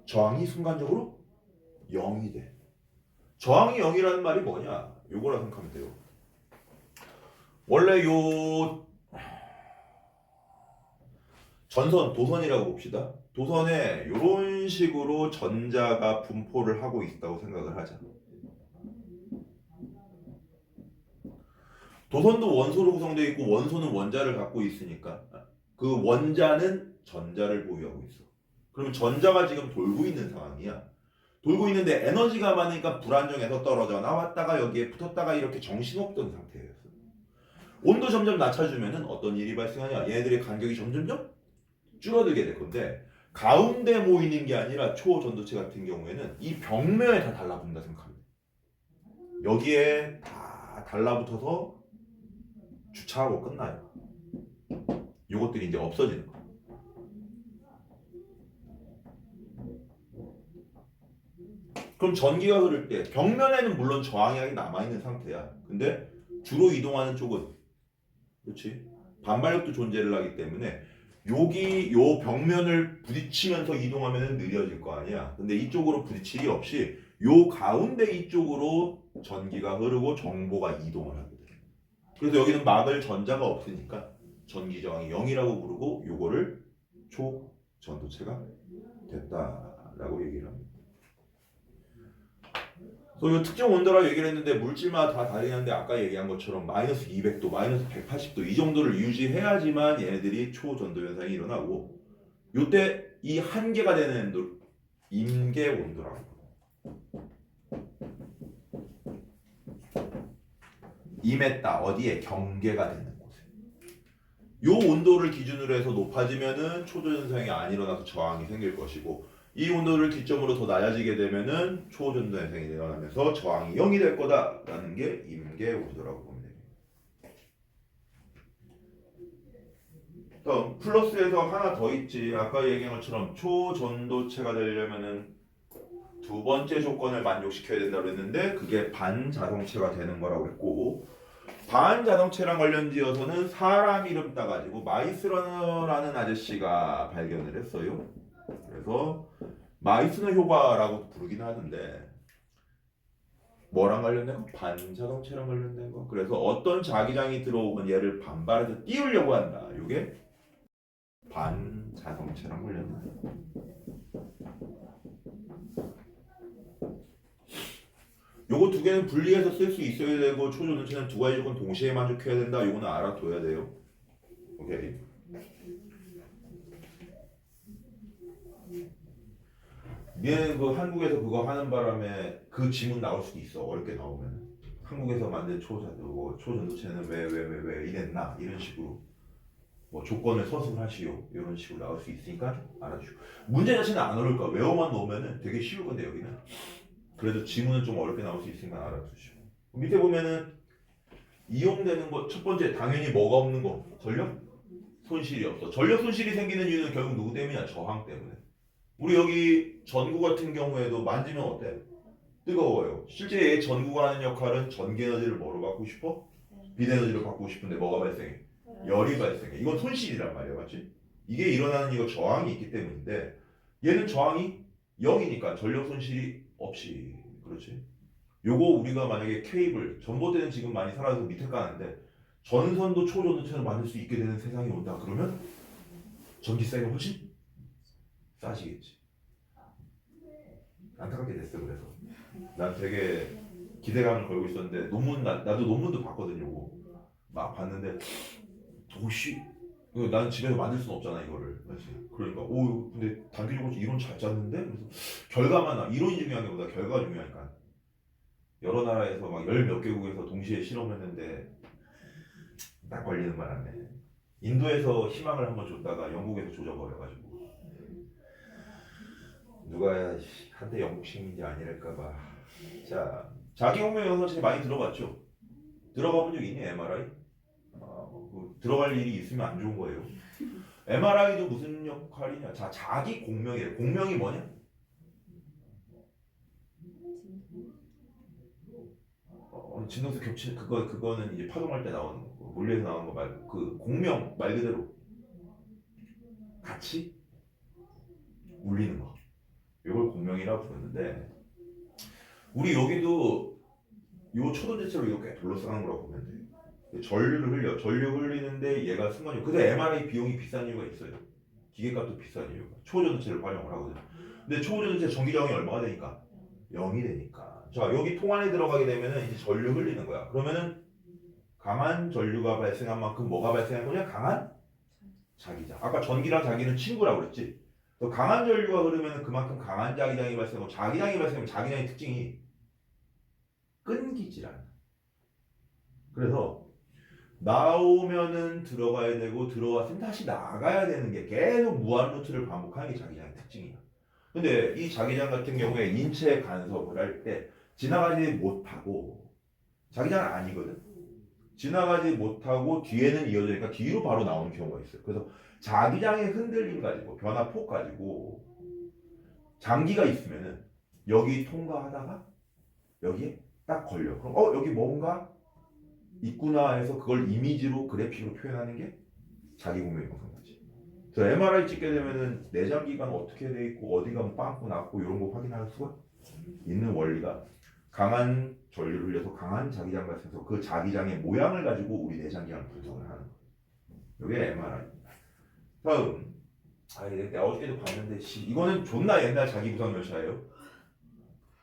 저항이 순간적으로 0이 돼. 저항이 0이라는 말이 뭐냐? 요거라 생각하면 돼요. 원래 요 전선, 도선이라고 봅시다. 도선에 이런 식으로 전자가 분포를 하고 있다고 생각을 하자. 도선도 원소로 구성되어 있고 원소는 원자를 갖고 있으니까 그 원자는 전자를 보유하고 있어. 그러면 전자가 지금 돌고 있는 상황이야. 돌고 있는데 에너지가 많으니까 불안정해서 떨어져 나왔다가 여기에 붙었다가 이렇게 정신없던 상태였어. 온도 점점 낮춰주면은 어떤 일이 발생하냐? 얘네들의 간격이 점점점 줄어들게 될 건데 가운데 모이는 게 아니라 초전도체 같은 경우에는 이 벽면에 다 달라붙는다 생각합니다. 여기에 다 달라붙어서 주차하고 끝나요. 이것들이 이제 없어지는 거예요. 그럼 전기가 흐를 때 벽면에는 물론 저항이 남아있는 상태야. 근데 주로 이동하는 쪽은 그렇지 반발력도 존재를 하기 때문에 여기 요 벽면을 부딪히면서 이동하면 느려질 거 아니야. 근데 이쪽으로 부딪힐 리 없이 요 가운데 이쪽으로 전기가 흐르고 정보가 이동을 하게 돼. 그래서 여기는 막을 전자가 없으니까 전기 저항이 0이라고 부르고 요거를 초전도체가 됐다라고 얘기를 합니다. 그래서 이 특정 온도라고 얘기를 했는데 물질마다 다 다르긴 한데 아까 얘기한 것처럼 마이너스 200도, 마이너스 180도 이 정도를 유지해야지만 얘네들이 초전도 현상이 일어나고 요때 이 한계가 되는 온도 임계 온도라고 임했다 어디에 경계가 되는 곳에 요 온도를 기준으로 해서 높아지면은 초전 현상이 안 일어나서 저항이 생길 것이고 이 온도를 기점으로 더 낮아지게 되면은 초전도 현상이 일어나면서 저항이 0이 될 거다라는 게 임계 온도라고 보면 됩니다. 다음 플러스에서 하나 더 있지. 아까 얘기한 것처럼 초전도체가 되려면은 두 번째 조건을 만족시켜야 된다고 했는데 그게 반자성체가 되는 거라고 했고 반자동차랑 관련지어서는 사람 이름 따가지고 마이스너라는 아저씨가 발견을 했어요. 그래서 마이스너 효과라고 부르긴 하는데 뭐랑 관련된 거? 반자동차랑 관련된 거. 그래서 어떤 자기장이 들어오면 얘를 반발해서 띄우려고 한다. 이게 반자동차랑 관련된 거. 요거 두 개는 분리해서 쓸 수 있어야 되고 초전도체는 두 가지 조건 동시에 만족해야 된다. 요거는 알아둬야 돼요. 오케이. 얘는 그 한국에서 그거 하는 바람에 그 지문 나올 수도 있어. 어렵게 나오면. 한국에서 만든 초전도체는 왜 이랬나 이런 식으로 뭐 조건을 서술하시오 이런 식으로 나올 수 있으니까 알아주시고 문제 자체는 안 어려울 거야. 외워만 놓으면 되게 쉬울 건데 여기는 그래도 지문은 좀 어렵게 나올 수 있으니까 알아두시고 밑에 보면은 이용되는 것 첫 번째 당연히 뭐가 없는 거 전력 손실이 없어. 전력 손실이 생기는 이유는 결국 누구 때문이야? 저항 때문에. 우리 여기 전구 같은 경우에도 만지면 어때? 뜨거워요. 실제 얘 전구가 하는 역할은 전기 에너지를 뭐로 바꾸고 싶어? 빛 에너지로 바꾸고 싶은데 뭐가 발생해? 열이 발생해. 이건 손실이란 말이야, 맞지? 이게 일어나는 이거 저항이 있기 때문인데 얘는 저항이 0이니까 전력 손실이 없이 그렇지. 요거 우리가 만약에 케이블 전봇대는 지금 많이 사라져서 밑에 까는데 전선도 초전도체로 만들 수 있게 되는 세상이 온다 그러면 전기세가 훨씬 싸지겠지. 안타깝게 됐어. 그래서 난 되게 기대감을 걸고 있었는데 논문 나도 논문도 봤거든요. 요거 막 봤는데 오씨 난 집에서 만들 수는 없잖아 이거를. 그렇지. 그러니까 오 근데 단기적으로 이론 잘 짰는데 그래서 결과만 이론이 중요한 게 보다 결과가 중요하니까 여러 나라에서 막 열 몇 개국에서 동시에 실험했는데 딱 걸리는 바람에 인도에서 희망을 한번 줬다가 영국에서 조져버려가지고 누가 한때 영국 식민지 아니랄까봐. 자 자기공명 영상책 많이 들어봤죠? 들어가 본 적 있니? MRI? 들어갈 일이 있으면 안 좋은 거예요. MRI도 무슨 역할이냐? 자 자기 공명이래. 공명이 뭐냐? 진동수 겹치는 그거는 이제 파동할 때 나오는 거 물리에서 나오는 거 말고 그 공명 말 그대로 같이 울리는 거 이걸 공명이라고 부르는데 우리 여기도 요 초전지체로 이렇게 둘러싸는 거라고 보면 돼. 전류 흘리는데 얘가 순간적으로 근데 MRI 비용이 비싼 이유가 있어요. 기계값도 비싼 이유가 초전지체를 활용을 하거든. 근데 초전지체 전기 저항이 얼마가 되니까 0이 되니까. 자 여기 통 안에 들어가게 되면은 이제 전류 흘리는 거야. 그러면은 강한 전류가 발생한 만큼 뭐가 발생한 거냐? 강한 자기장. 아까 전기랑 자기는 친구라고 그랬지. 또 강한 전류가 흐르면 그만큼 강한 자기장이 발생하고 자기장이 발생하면 자기장의 특징이 끊기질 않아. 그래서 나오면은 들어가야 되고 들어왔으면 다시 나가야 되는 게 계속 무한 루트를 반복하는 게 자기장의 특징이야. 근데 이 자기장 같은 경우에 인체 간섭을 할 때 지나가지 못하고 자기장은 아니거든. 지나가지 못하고 뒤에는 이어지니까 뒤로 바로 나오는 경우가 있어요. 그래서 자기장의 흔들림 가지고 변화폭 가지고 장기가 있으면은 여기 통과하다가 여기에 딱 걸려. 그럼 여기 뭔가 있구나 해서 그걸 이미지로 그래픽으로 표현하는 게 자기 공명 영상이지. 그래서 MRI 찍게 되면은 내장 기관 어떻게 돼 있고 어디가 뭐 빵꾸 났고 이런 거 확인할 수가 있는 원리가 강한 전류를 흘려서 강한 자기장 발생해서 그 자기장의 모양을 가지고 우리 내장기관을 분석을 하는 거예요. 이게 MRI입니다. 다음 내가 어저께도 봤는데 이거는 존나 옛날 자기부상 열차예요.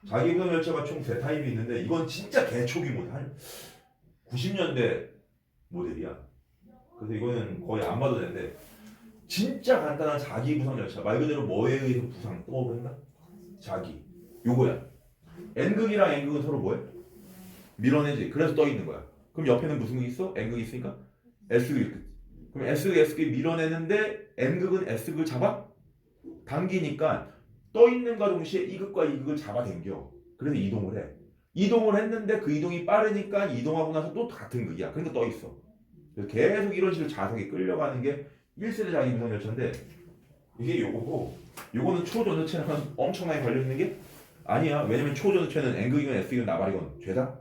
자기부상 열차가 총 3타입이 있는데 이건 진짜 개초기 모델 한 90년대 모델이야. 그래서 이거는 거의 안 봐도 되는데 진짜 간단한 자기부상 열차 말 그대로 뭐에 의해서 부상 떠오른다? 자기 요거야. N극이랑 N극은 서로 뭐해? 밀어내지. 그래서 떠 있는 거야. 그럼 옆에는 무슨 극이 있어? N극이 있으니까 S극. 그럼 S극, S극이 밀어내는데 N극은 S극을 잡아 당기니까 떠 있는과 동시에 이극과 이극을 잡아당겨. 그래서 이동을 해. 이동을 했는데 그 이동이 빠르니까 이동하고 나서 또 같은 극이야. 그러니까 떠 있어. 그래서 계속 이런 식으로 자석이 끌려가는 게 1세대 자기부상 열차인데 이게 요거고 요거는 초전도체랑 엄청나게 관련 있는 게 아니야. 왜냐면 초전도체는 N극이건 S극이건 나발이건 죄다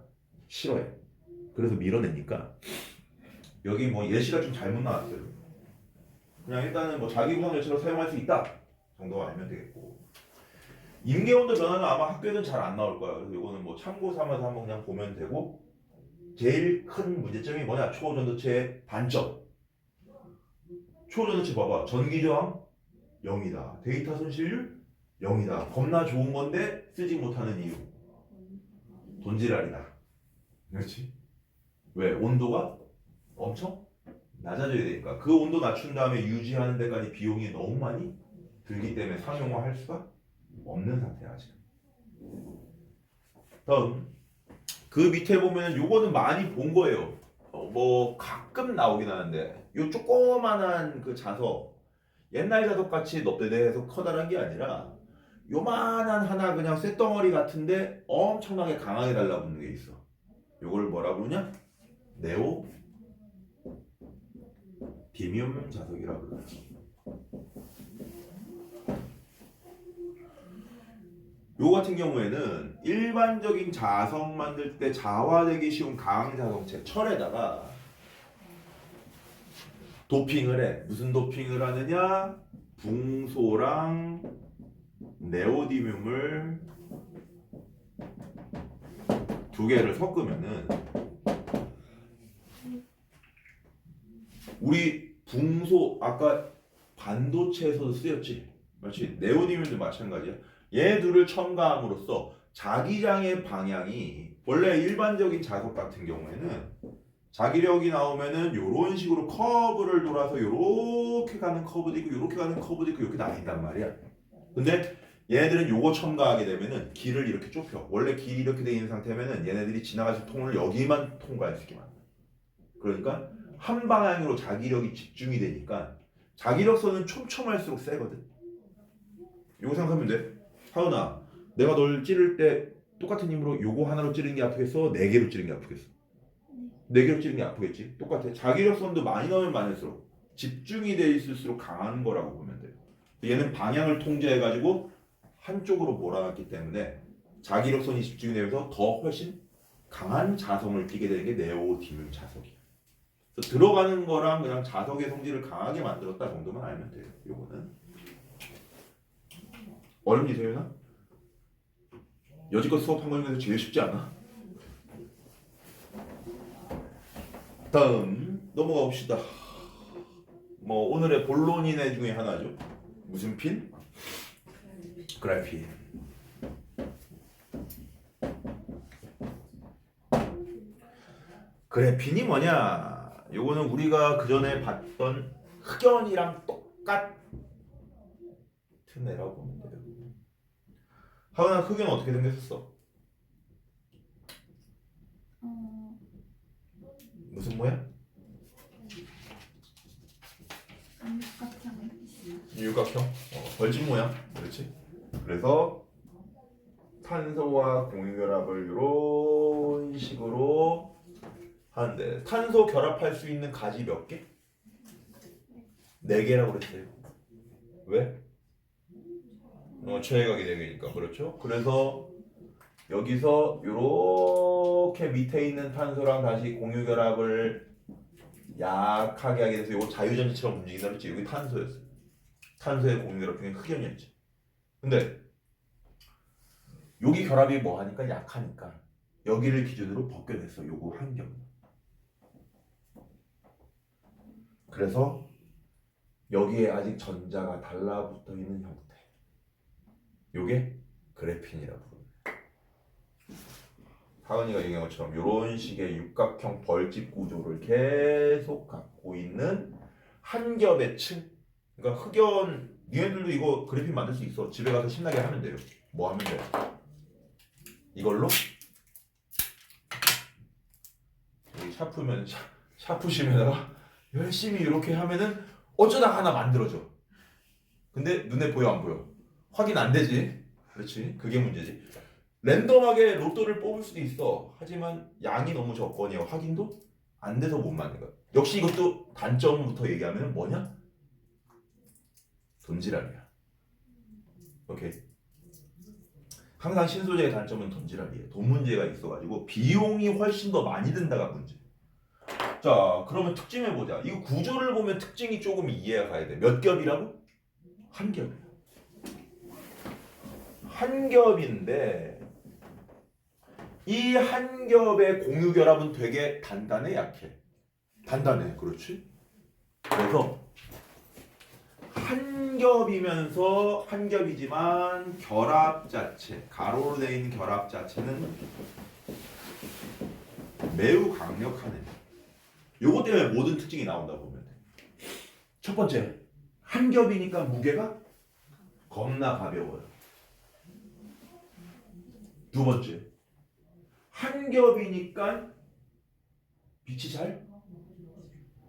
싫어해. 그래서 밀어내니까 여기 뭐 예시가 좀 잘못 나왔어요. 그냥 일단은 뭐 자기 구성 열차로 사용할 수 있다 정도가 알면 되겠고, 임계온도 변화는 아마 학교에는 잘 안 나올 거야. 그래서 이거는 뭐 참고 삼아서 한번 그냥 보면 되고, 제일 큰 문제점이 뭐냐? 초전도체의 단점. 초전도체 봐봐. 전기 저항 0이다. 데이터 손실률 0이다. 겁나 좋은 건데 쓰지 못하는 이유. 돈지랄이다. 그렇지? 왜? 온도가 엄청 낮아져야 되니까. 그 온도 낮춘 다음에 유지하는 데까지 비용이 너무 많이 들기 때문에 상용화할 수가 없는 상태야 아직. 다음, 그 밑에 보면 요거는 많이 본 거예요. 뭐 가끔 나오긴 하는데, 요 조그만한 그 자석, 옛날 자석 같이 넙대대해서 커다란 게 아니라 요만한 하나 그냥 쇳덩어리 같은데 엄청나게 강하게 달라붙는 게 있어. 요걸 뭐라 그러냐? 네오 디뮴 자석이라고 그러죠. 요 같은 경우에는 일반적인 자석 만들 때 자화되기 쉬운 강자석체 철에다가 도핑을 해. 무슨 도핑을 하느냐? 붕소랑 네오디뮴을 두 개를 섞으면은, 우리 붕소 아까 반도체에서도 쓰였지, 맞지? 네오디뮴도 마찬가지야. 얘 둘을 첨가함으로써 자기장의 방향이, 원래 일반적인 자석 같은 경우에는 자기력이 나오면은 요런 식으로 커브를 돌아서 요렇게 가는 커브도 있고 요렇게 가는 커브도 있고 이렇게 나뉜단 말이야. 근데 얘네들은 요거 첨가하게 되면은 길을 이렇게 좁혀. 원래 길이 이렇게 돼 있는 상태면은 얘네들이 지나갈 통을 여기만 통과할 수 있게 만들어. 그러니까 한 방향으로 자기력이 집중이 되니까 자기력선은 촘촘할수록 세거든. 요거 생각하면 돼. 하은아, 내가 널 찌를 때 똑같은 힘으로 요거 하나로 찌르는 게 아프겠어? 네 개로 찌르는 게 아프겠어? 네 개로 찌르는 게 아프겠지? 똑같아. 자기력선도 많이 넣으면 많을수록 집중이 돼 있을수록 강한 거라고 보면 돼요. 얘는 방향을 통제해가지고 한쪽으로 몰아놨기 때문에 자기력선이 집중이 되면서 더 훨씬 강한 자성을 띠게 되는 게 네오디뮴 자석이야. 그래서 들어가는 거랑 그냥 자석의 성질을 강하게 만들었다 정도만 알면 돼요. 요거는 어렵니 세윤아? 여지껏 수업한 거 중에서 제일 쉽지 않아? 다음 넘어가 봅시다. 뭐 오늘의 본론인의 중에 하나죠. 무슨 핀? 그래핀. 그래핀이 뭐냐? 요거는 우리가 그 전에 봤던 흑연이랑 똑같은 애라고 보면 돼요. 하은아, 흑연 어떻게 생겼었어? 무슨 모양? 육각형? 벌집 모양? 그렇지? 그래서 탄소와 공유결합을 이런 식으로 하는데, 탄소 결합할 수 있는 가지 몇 개? 4개라고 그랬어요. 왜? 최애각이 4개니까. 그렇죠? 그래서 여기서 이렇게 밑에 있는 탄소랑 다시 공유결합을 약하게 하게 돼서 이거 자유전지처럼 움직인다 그랬지? 여기 탄소였어. 탄소의 공유결합 중에 흑연이었지. 근데 여기 결합이 뭐 하니까 약하니까 여기를 기준으로 벗겨냈어. 요거 한 겹. 그래서 여기에 아직 전자가 달라붙어 있는 형태. 요게 그래핀이라고 부릅니다. 하은이가 얘기한 것처럼 이런 식의 육각형 벌집 구조를 계속 갖고 있는 한 겹의 층. 그러니까 흑연, 니네들도 이거 그래핀 만들 수 있어. 집에 가서 신나게 하면 돼요. 뭐 하면 돼? 이걸로 여기 샤프면 샤프심에다가 열심히 이렇게 하면은 어쩌다 하나 만들어져. 근데 눈에 보여 안 보여? 확인 안 되지. 그렇지. 그게 문제지. 랜덤하게 로또를 뽑을 수도 있어. 하지만 양이 너무 적거니 확인도 안 돼서 못 만든 거야. 역시 이것도 단점부터 얘기하면 뭐냐? 돈지랄이야. 오케이. 항상 신소재의 단점은 던지랄이에요. 돈 문제가 있어가지고 비용이 훨씬 더 많이 든다가 문제. 자, 그러면 특징 해보자. 이거 구조를 보면 특징이 조금 이해가 가야 돼. 몇 겹이라고? 한 겹이야. 한 겹인데 이 한 겹의 공유 결합은 되게 단단해, 약해? 단단해, 그렇지? 그래서 한 겹이면서 한 겹이지만 결합 자체, 가로로 되어 있는 결합 자체는 매우 강력하네. 요거 때문에 모든 특징이 나온다 보면 돼. 첫 번째, 한 겹이니까 무게가 겁나 가벼워요. 두 번째, 한 겹이니까 빛이 잘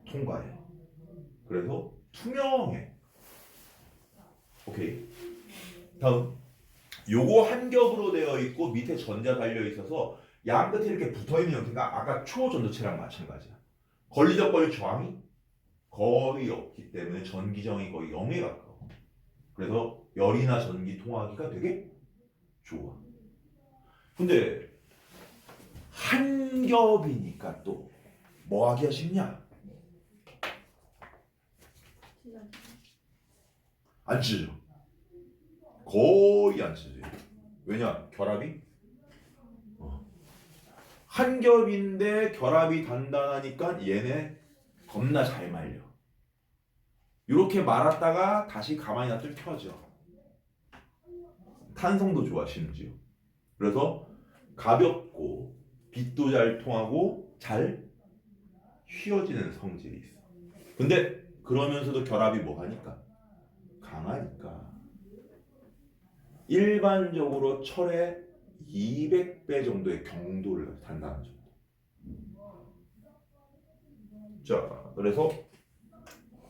통과해. 그래서 투명해. 오케이. 다음, 요거 한 겹으로 되어 있고 밑에 전자 달려 있어서 양 끝에 이렇게 붙어 있는 형태가 아까 초전도체랑 마찬가지야. 걸리적거릴 저항이 거의 없기 때문에 전기저항이 거의 0에 가까워. 그래서 열이나 전기 통하기가 되게 좋아. 근데 한 겹이니까 또 뭐 하기가 쉽냐? 안 찢어져. 거의 안 찢어져. 왜냐? 결합이 한 겹인데 결합이 단단하니까 얘네 겁나 잘 말려. 이렇게 말았다가 다시 가만히 놔두면 펴져. 탄성도 좋아, 심지어. 그래서 가볍고 빛도 잘 통하고 잘 휘어지는 성질이 있어. 근데 그러면서도 결합이 뭐 하니까? 강하니까. 일반적으로 철의 200배 정도의 경도를 단단한 정도. 자, 그래서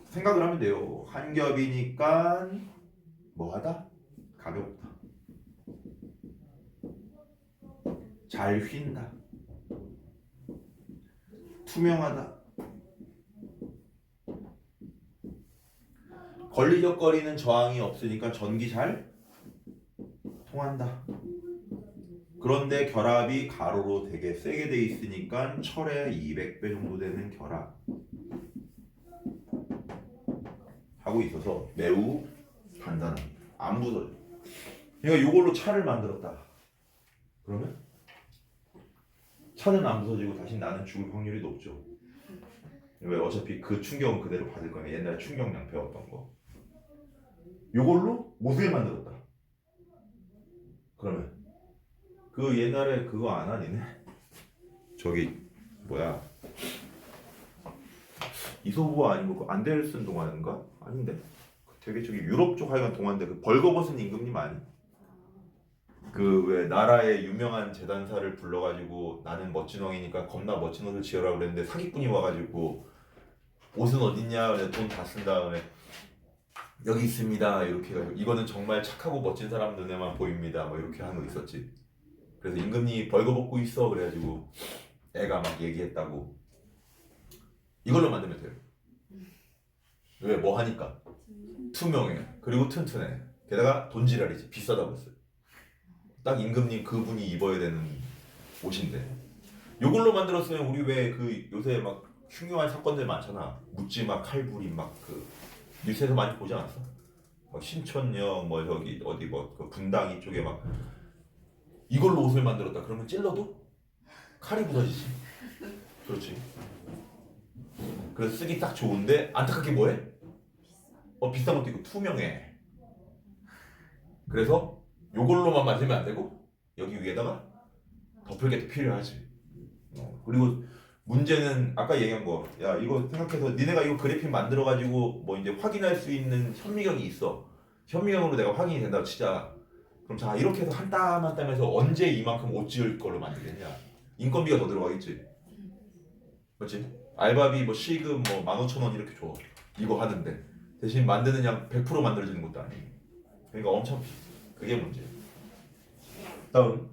생각을 하면 돼요. 한 겹이니까 뭐하다? 가볍다. 잘 휜다. 투명하다. 걸리적거리는 저항이 없으니까 전기 잘 통한다. 그런데 결합이 가로로 되게 세게 돼 있으니까 철의 200배 정도 되는 결합 하고 있어서 매우 단단합니다. 안 부서져. 그러니까 이걸로 차를 만들었다. 그러면 차는 안 부서지고 다시 나는 죽을 확률이 높죠. 왜? 어차피 그 충격은 그대로 받을 거니까. 옛날에 충격량 배웠던 거. 이걸로 못을 만들었다. 그러면 그 옛날에 그거 안 하니네? 저기 뭐야, 이소부가 아니고 그 안데르슨 동화인가? 아닌데? 되게 저기 유럽 쪽 하여간 동화인데 그 벌거벗은 임금님 아니? 그 왜 나라의 유명한 재단사를 불러가지고 나는 멋진 왕이니까 겁나 멋진 옷을 지어라 그랬는데 사기꾼이 와가지고 옷은 어딨냐? 돈 다 쓴 다음에 여기 있습니다 이렇게 해가지고 이거는 정말 착하고 멋진 사람 눈에만 보입니다 뭐 이렇게 하는 거 있었지. 그래서 임금님이 벌거벗고 있어 그래가지고 애가 막 얘기했다고. 이걸로 만들면 돼요. 왜? 뭐 하니까? 투명해. 그리고 튼튼해. 게다가 돈지랄이지. 비싸다고 했어요. 딱 임금님 그분이 입어야 되는 옷인데 이걸로 만들었으면 우리 왜 그 요새 막 흉흉한 사건들 많잖아. 묻지마 칼부림 막 그 뉴스에서 많이 보지 않았어? 막 신촌역 뭐 저기 어디 뭐 그 분당이 쪽에 막 이걸로 옷을 만들었다. 그러면 찔러도 칼이 부서지지. 그렇지. 그래서 쓰기 딱 좋은데 안타깝게 뭐해? 비싼 것도 있고 투명해. 그래서 요걸로만 만들면 안 되고 여기 위에다가 덮을 게 더 필요하지. 그리고 문제는 아까 얘기한 거, 야 이거 생각해서 니네가 이거 그래픽 만들어가지고 뭐 이제 확인할 수 있는 현미경이 있어. 현미경으로 내가 확인이 된다고 치자. 그럼 자 이렇게 해서 한 땀 한 땀에서 언제 이만큼 옷 지을 걸로 만들겠냐? 인건비가 더 들어가겠지. 그렇지? 알바비 뭐 시급 뭐 15,000원 이렇게 줘. 이거 하는데 대신 만드는 양 100% 만들어지는 것도 아니고. 그러니까 엄청 그게 문제예요. 다음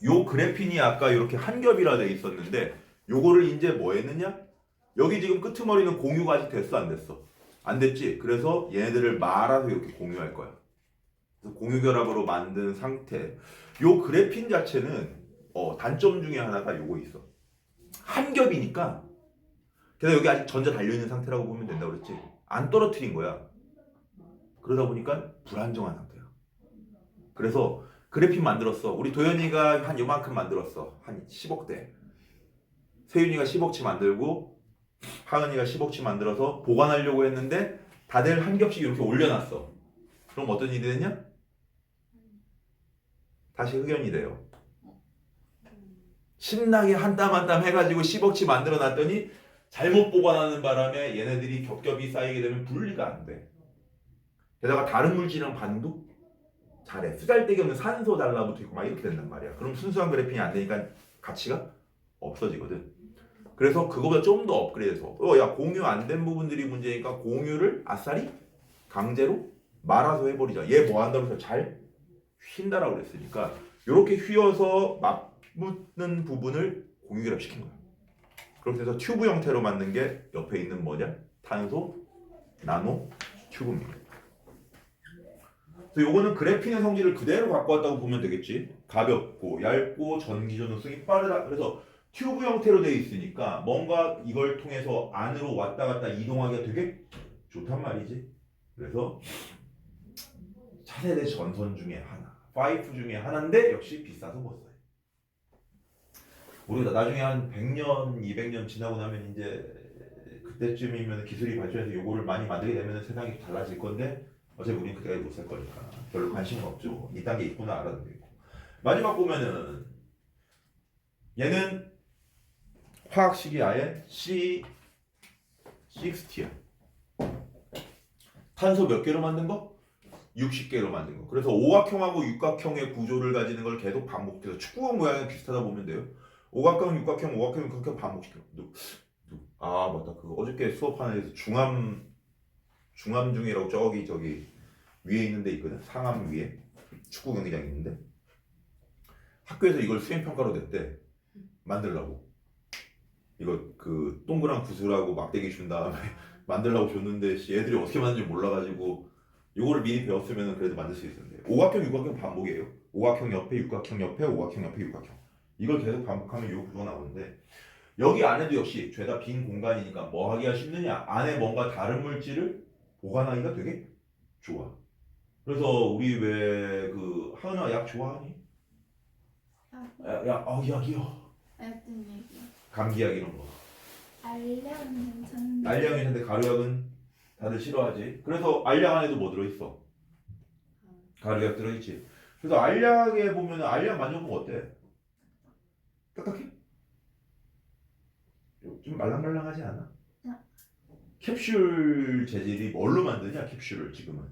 요 그래핀이 아까 이렇게 한 겹이라 돼 있었는데 요거를 이제 뭐 했느냐? 여기 지금 끄트머리는 공유가 아직 됐어 안 됐어? 안 됐지? 그래서 얘네들을 말아서 이렇게 공유할 거야. 그래서 공유 결합으로 만든 상태. 요 그래핀 자체는 단점 중에 하나가 요거 있어. 한 겹이니까. 그래서 여기 아직 전자 달려있는 상태라고 보면 된다고 그랬지. 안 떨어뜨린 거야. 그러다 보니까 불안정한 상태야. 그래서 그래핀 만들었어. 우리 도현이가 한 요만큼 만들었어. 한 10억대. 세윤이가 10억치 만들고 하은이가 10억치 만들어서 보관하려고 했는데 다들 한 겹씩 이렇게 올려놨어. 그럼 어떤 일이 되냐? 다시 흑연이 돼요. 신나게 한 땀 한 땀 해가지고 10억치 만들어 놨더니 잘못 보관하는 바람에 얘네들이 겹겹이 쌓이게 되면 분리가 안 돼. 게다가 다른 물질이랑 반응도 잘해. 쓰잘데기 없는 산소 달라붙어 있고 막 이렇게 된단 말이야. 그럼 순수한 그래핀이 안 되니까 가치가 없어지거든. 그래서 그거보다 좀 더 업그레이드해서 야 공유 안 된 부분들이 문제니까 공유를 아싸리 강제로 말아서 해버리자. 얘 뭐 한다고 해서 잘 휜다라고 그랬으니까 이렇게 휘어서 맞붙는 부분을 공유결합 시킨 거야. 그렇게 해서 튜브 형태로 만든 게 옆에 있는 뭐냐? 탄소 나노 튜브입니다. 그래서 요거는 그래핀의 성질을 그대로 갖고 왔다고 보면 되겠지. 가볍고 얇고 전기 전도성이 빠르다. 그래서 튜브 형태로 되어 있으니까 뭔가 이걸 통해서 안으로 왔다 갔다 이동하기가 되게 좋단 말이지. 그래서 차세대 전선 중에 하나, 파이프 중에 하나인데 역시 비싸서 못 사요. 우리가 나중에 한 100년, 200년 지나고 나면 이제 그때쯤이면 기술이 발전해서 요거를 많이 만들게 되면 세상이 달라질 건데 어차피 우리는 그때까지 못 살 거니까 별로 관심은 없죠. 이 단계 있구나 알아도 되고. 마지막 보면은 얘는 화학식이 아예 C60야. 탄소 몇 개로 만든 거? 60개로 만든 거. 그래서 오각형하고 육각형의 구조를 가지는 걸 계속 반복해서 축구공 모양이 비슷하다 보면 돼요. 오각형, 육각형, 오각형, 육각형 반복시켜. 아 맞다. 그거 어저께 수업하는 데서 중암중이라고 저기 위에 있는 데 있거든. 상암 위에 축구 경기장 있는데 학교에서 이걸 수행평가로 냈대. 만들라고. 이거 그 동그란 구슬하고 막대기 준 다음에 만들라고 줬는데 애들이 어떻게 만드는지 몰라가지고 요거를 미리 배웠으면 그래도 만들 수 있었는데 오각형, 육각형 반복이에요. 오각형 옆에 육각형 옆에 오각형 옆에 육각형. 이걸 계속 반복하면 요 구조가 나오는데 여기 안에도 역시 죄다 빈 공간이니까 뭐 하기가 쉽느냐? 안에 뭔가 다른 물질을 보관하기가 되게 좋아. 그래서 우리 왜 그 하은아 약 좋아하니? 약이요. 어떤 얘기야? 감기약 이런 거. 알약은 괜찮은데. 알약이 있는데 가루약은 다들 싫어하지. 그래서 알약 안에도 뭐 들어있어? 가루약 들어있지. 그래서 알약에 보면 알약 만져보면 어때? 딱딱해? 좀 말랑말랑하지 않아? 캡슐 재질이 뭘로 만드냐? 캡슐을 지금은.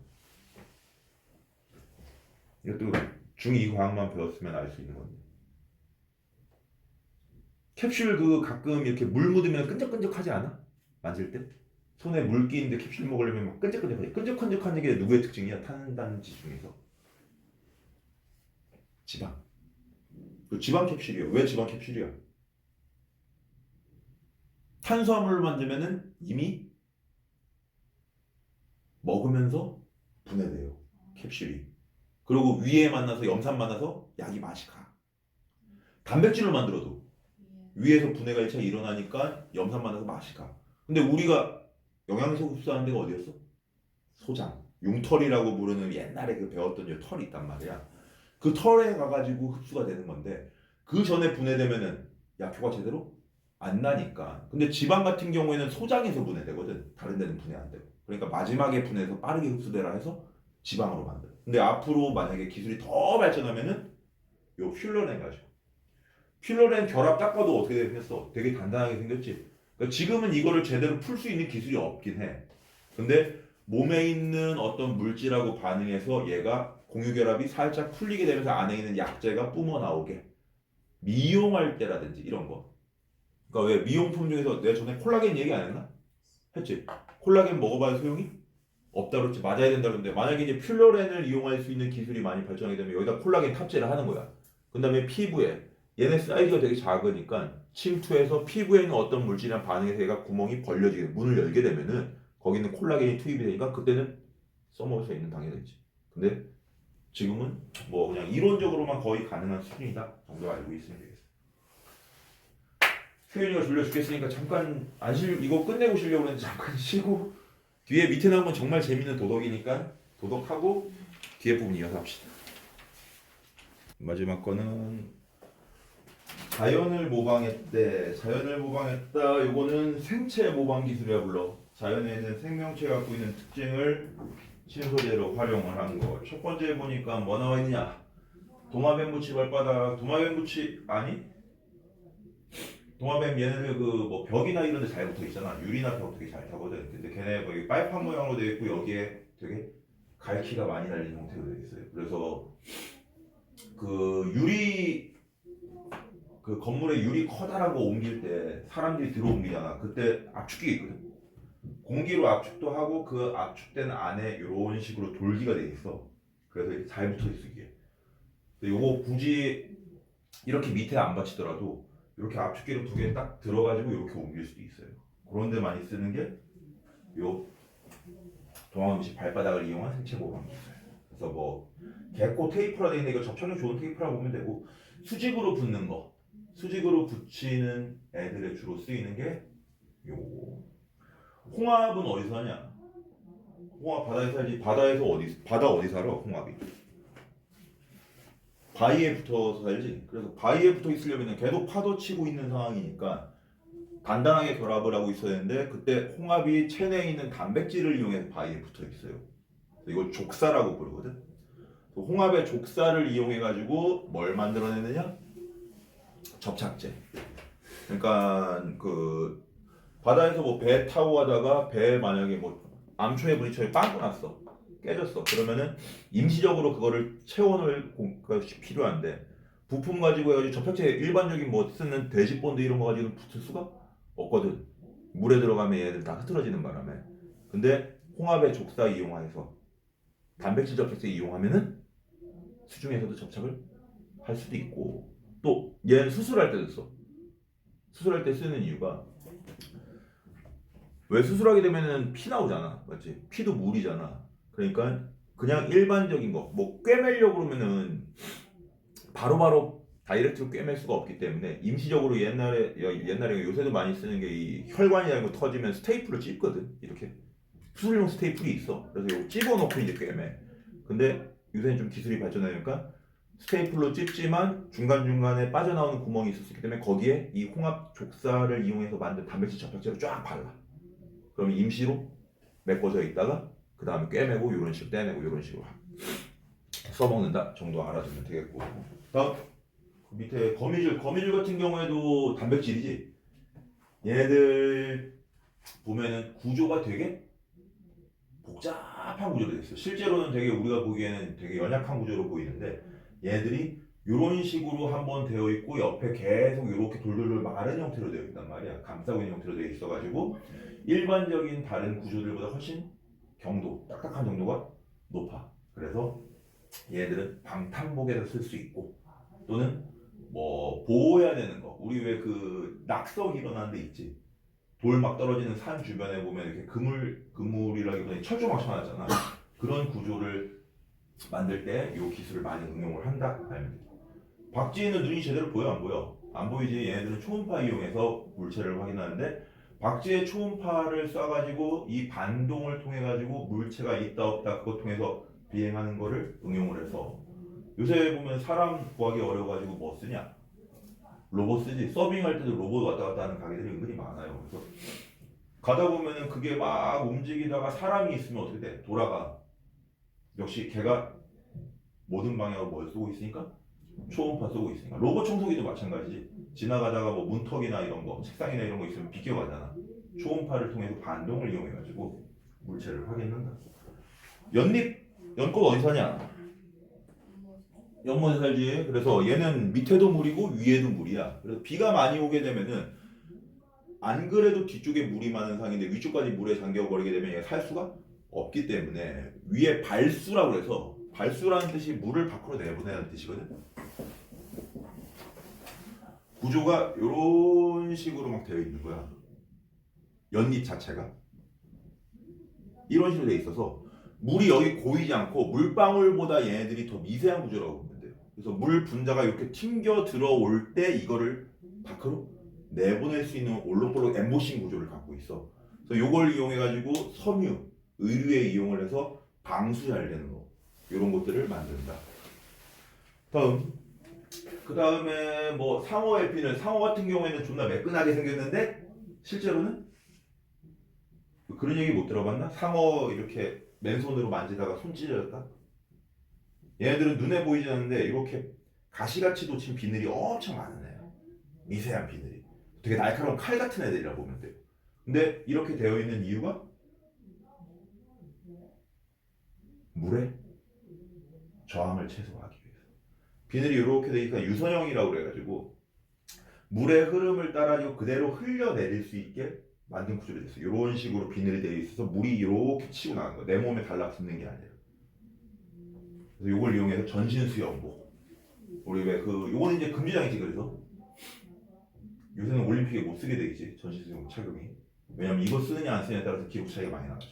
이것도 중2 과학만 배웠으면 알 수 있는 건데. 캡슐 그 가끔 이렇게 물 묻으면 끈적끈적하지 않아? 만질 때? 손에 물 끼는데 캡슐 먹으려면 막 끈적끈적하지. 끈적끈적한 게 누구의 특징이야? 탄단지 중에서. 지방. 그 지방 캡슐이야. 왜 지방 캡슐이야? 탄수화물을 만들면은 이미 먹으면서 분해돼요. 캡슐이. 그리고 위에 만나서 염산 만나서 약이 맛이 가. 단백질을 만들어도 위에서 분해가 1차 일어나니까 염산 만나서 맛이 가. 근데 우리가 영양소 흡수하는 데가 어디였어? 소장. 융털이라고 부르는 옛날에 그 배웠던 요 털이 있단 말이야. 그 털에 가가지고 흡수가 되는 건데 그 전에 분해되면은 약효가 제대로 안 나니까. 근데 지방 같은 경우에는 소장에서 분해되거든. 다른 데는 분해 안 되고. 그러니까 마지막에 분해해서 빠르게 흡수되라 해서 지방으로 만들어. 근데 앞으로 만약에 기술이 더 발전하면은 요 퓰러렌 가지고. 퓰러렌 결합 딱 봐도 어떻게 생겼어? 되게 단단하게 생겼지. 그러니까 지금은 이거를 제대로 풀 수 있는 기술이 없긴 해. 근데 몸에 있는 어떤 물질하고 반응해서 얘가 공유결합이 살짝 풀리게 되면서 안에 있는 약재가 뿜어 나오게 미용할 때라든지 이런 거. 그러니까 왜 미용품 중에서 내가 전에 콜라겐 얘기 안 했나? 했지. 콜라겐 먹어봐야 소용이 없다 그랬지. 맞아야 된다 그랬는데 만약에 이제 퓰러렌을 이용할 수 있는 기술이 많이 발전하게 되면 여기다 콜라겐 탑재를 하는 거야. 그 다음에 피부에 얘네 사이즈가 되게 작으니까 침투해서 피부에 있는 어떤 물질이랑 반응해서 얘가 구멍이 벌려지게 문을 열게 되면은 거기 있는 콜라겐이 투입이 되니까 그때는 써먹을 수 있는 당연히 있지. 근데 지금은 뭐 그냥 이론적으로만 거의 가능한 수준이다 정도 알고 있으면 되겠어요. 효윤이가 졸려 죽겠으니까 잠깐 이거 끝내고 쉬려고 했는데 잠깐 쉬고 뒤에 밑에 나온 건 정말 재밌는 도덕이니까 도덕하고 뒤에 부분 이어서 합시다. 마지막 거는 자연을 모방했대. 자연을 모방했다. 요거는 생체 모방 기술이라 불러. 자연에 있는 생명체가 갖고 있는 특징을 친소재로 활용을 한 거. 첫 번째 보니까 뭐 나와 있냐? 도마뱀붙이 발바닥. 도마뱀붙이 아니? 도마뱀 얘네들 그 뭐 벽이나 이런 데 잘 붙어 있잖아. 유리나 벽 되게 잘 타거든. 근데 걔네 뭐 여기 빨판 모양으로 되어 있고 여기에 되게 갈퀴가 많이 달린 형태로 되어 있어요. 그래서 그 유리 그 건물에 유리 커다란 거 옮길 때 사람들이 들어 옮기잖아. 그때 압축기 있거든. 공기로 압축도 하고 그 압축된 안에 이런 식으로 돌기가 돼 있어. 그래서 이렇게 잘 붙어 있어 이게. 근데 요거 굳이 이렇게 밑에 안 받치더라도 이렇게 압축기로 두 개 딱 들어가지고 이렇게 옮길 수도 있어요. 그런 데 많이 쓰는 게 요 도마뱀붙이 발바닥을 이용한 생체 모방 기술. 그래서 뭐 개코 테이프라 돼 있는데 이거 접착력 좋은 테이프라고 보면 되고 수직으로 붙는 거. 수직으로 붙이는 애들에 주로 쓰이는 게 요거. 홍합은 어디서 하냐? 홍합 바다에 살지. 바다 어디 살아? 홍합이 바위에 붙어서 살지. 그래서 바위에 붙어 있으려면 걔도 파도 치고 있는 상황이니까 단단하게 결합을 하고 있어야 되는데 그때 홍합이 체내에 있는 단백질을 이용해서 바위에 붙어 있어요. 이걸 족사라고 부르거든. 홍합의 족사를 이용해 가지고 뭘 만들어내느냐? 접착제. 그러니까 그 바다에서 뭐 배 타고 가다가 배에 만약에 뭐 암초에 부딪혀 빵꾸 났어. 깨졌어. 그러면은 임시적으로 그거를 채워놓을 것이 필요한데 부품 가지고 해가지고 접착제 일반적인 뭐 쓰는 돼지본드 이런 거 가지고 붙을 수가 없거든. 물에 들어가면 얘들 다 흐트러지는 바람에. 근데 홍합의 족사 이용해서 단백질 접착제 이용하면은 수중에서도 접착을 할 수도 있고 또 얘는 수술할 때도 써. 수술할 때 쓰는 이유가 왜 수술하게 되면은 피 나오잖아. 맞지? 피도 물이잖아. 그러니까 그냥 일반적인 거 뭐 꿰매려고 그러면은 바로바로 다이렉트로 꿰맬 수가 없기 때문에 임시적으로 옛날에 요새도 많이 쓰는 게 이 혈관이라는 거 터지면 스테이플을 찝거든. 이렇게 수술용 스테이플이 있어. 그래서 이거 집어넣고 이제 꿰매. 근데 요새는 좀 기술이 발전하니까 스테이플로 찝지만 중간중간에 빠져나오는 구멍이 있을 수 있기 때문에 거기에 이 홍합 족사를 이용해서 만든 단백질 접착제를 쫙 발라. 그러면 임시로 메꿔져 있다가 그 다음에 꿰매고 이런 식으로 떼내고 이런 식으로 써먹는다 정도 알아두면 되겠고. 다음 그 밑에 거미줄 같은 경우에도 단백질이지. 얘네들 보면은 구조가 되게 복잡한 구조로 되어 있어. 실제로는 되게 우리가 보기에는 되게 연약한 구조로 보이는데 얘네들이 이런 식으로 한번 되어 있고 옆에 계속 이렇게 돌돌돌 마른 형태로 되어 있단 말이야. 감싸고 있는 형태로 되어 있어가지고 일반적인 다른 구조들보다 훨씬 딱딱한 정도가 높아. 그래서 얘네들은 방탄복에서 쓸 수 있고 또는 뭐 보호해야 되는 거. 우리 왜 그 낙석 일어나는 데 있지. 돌 막 떨어지는 산 주변에 보면 이렇게 그물이라기보다 철조망 쳐놨잖아. 그런 구조를 만들 때 이 기술을 많이 응용을 한다. 알면 돼. 박쥐는 눈이 제대로 보여 안 보여? 안 보이지. 얘네들은 초음파 이용해서 물체를 확인하는데 박쥐의 초음파를 쏴가지고 이 반동을 통해 가지고 물체가 있다 없다 그것 통해서 비행하는 거를 응용을 해서 요새 보면 사람 구하기 어려워가지고 뭐 쓰냐? 로봇 쓰지. 서빙할 때도 로봇 왔다 갔다 하는 가게들이 은근히 많아요. 그래서 가다 보면은 그게 막 움직이다가 사람이 있으면 어떻게 돼? 돌아가. 역시 걔가 모든 방향으로 뭘 쏘고 있으니까 초음파 쏘고 있으니까. 로봇 청소기도 마찬가지지. 지나가다가 뭐 문턱이나 이런 거, 책상이나 이런 거 있으면 비껴가잖아. 초음파를 통해서 반동을 이용해가지고 물체를 확인한다. 연꽃 어디 사냐? 연못에 살지. 그래서 얘는 밑에도 물이고 위에도 물이야. 그래서 비가 많이 오게 되면은 안 그래도 뒤쪽에 물이 많은 상인데 위쪽까지 물에 잠겨버리게 되면 얘가 살 수가 없기 때문에 위에 발수라고 해서 발수라는 뜻이 물을 밖으로 내보내는 뜻이거든. 구조가 이런 식으로 막 되어 있는 거야. 연잎 자체가 이런 식으로 되어 있어서 물이 여기 고이지 않고 물방울보다 얘네들이 더 미세한 구조라고 보면 돼요. 그래서 물 분자가 이렇게 튕겨 들어올 때 이거를 밖으로 내보낼 수 있는 올록볼록 엠보싱 구조를 갖고 있어. 그래서 이걸 이용해 가지고 섬유, 의류에 이용을 해서 방수 잘 되는 거 이런 것들을 만든다. 다음 그 다음에 뭐 상어 에피는 상어 같은 경우에는 존나 매끈하게 생겼는데 실제로는 그런 얘기 못 들어봤나? 상어 이렇게 맨손으로 만지다가 손 찢어졌다? 얘네들은 눈에 보이지 않는데 이렇게 가시같이 돋친 비늘이 엄청 많은 애야. 미세한 비늘이. 되게 날카로운 칼 같은 애들이라 보면 돼요. 근데 이렇게 되어 있는 이유가 물에 저항을 최소화하기 위해서. 비늘이 이렇게 되니까 유선형이라고 그래가지고 물의 흐름을 따라서 그대로 흘려내릴 수 있게 만든 구조로 됐어. 이런 식으로 비늘이 되어 있어서 물이 이렇게 치고 나가는 거야. 내 몸에 달라붙는 게 아니라. 그래서 이걸 이용해서 전신 수영복. 우리 왜 그 요거는 이제 금지장이지. 그래서 요새는 올림픽에 못 쓰게 되겠지. 전신 수영복 착용이. 왜냐면 이거 쓰느냐 안 쓰느냐에 따라서 기록 차이가 많이 나가죠.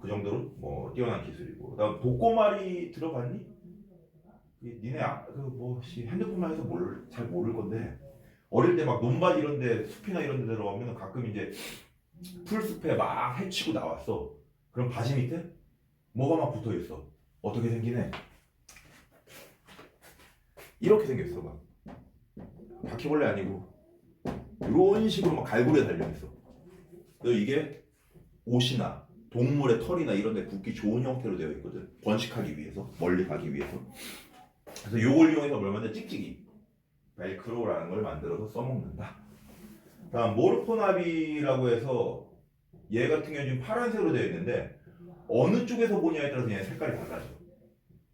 그 정도로 뭐 뛰어난 기술이고. 그다음 독고말이 들어봤니? 니네 핸드폰만 해서 잘 모를 건데 어릴 때 막 논밭 이런데 숲이나 이런 데 들어가면 가끔 이제 풀숲에 막 헤치고 나왔어. 그럼 바지 밑에 뭐가 막 붙어 있어. 어떻게 생기네? 이렇게 생겼어. 막 바퀴벌레 아니고 이런 식으로 막 갈고리에 달려 있어. 그래서 이게 옷이나 동물의 털이나 이런 데 붙기 좋은 형태로 되어 있거든. 번식하기 위해서, 멀리 가기 위해서. 그래서 이걸 이용해서 뭘 만든 찍찍이 벨크로라는 걸 만들어서 써먹는다. 다음 모르포나비라고 해서 얘 같은 경우는 지금 파란색으로 되어 있는데 어느 쪽에서 보냐에 따라서 얘 색깔이 달라져.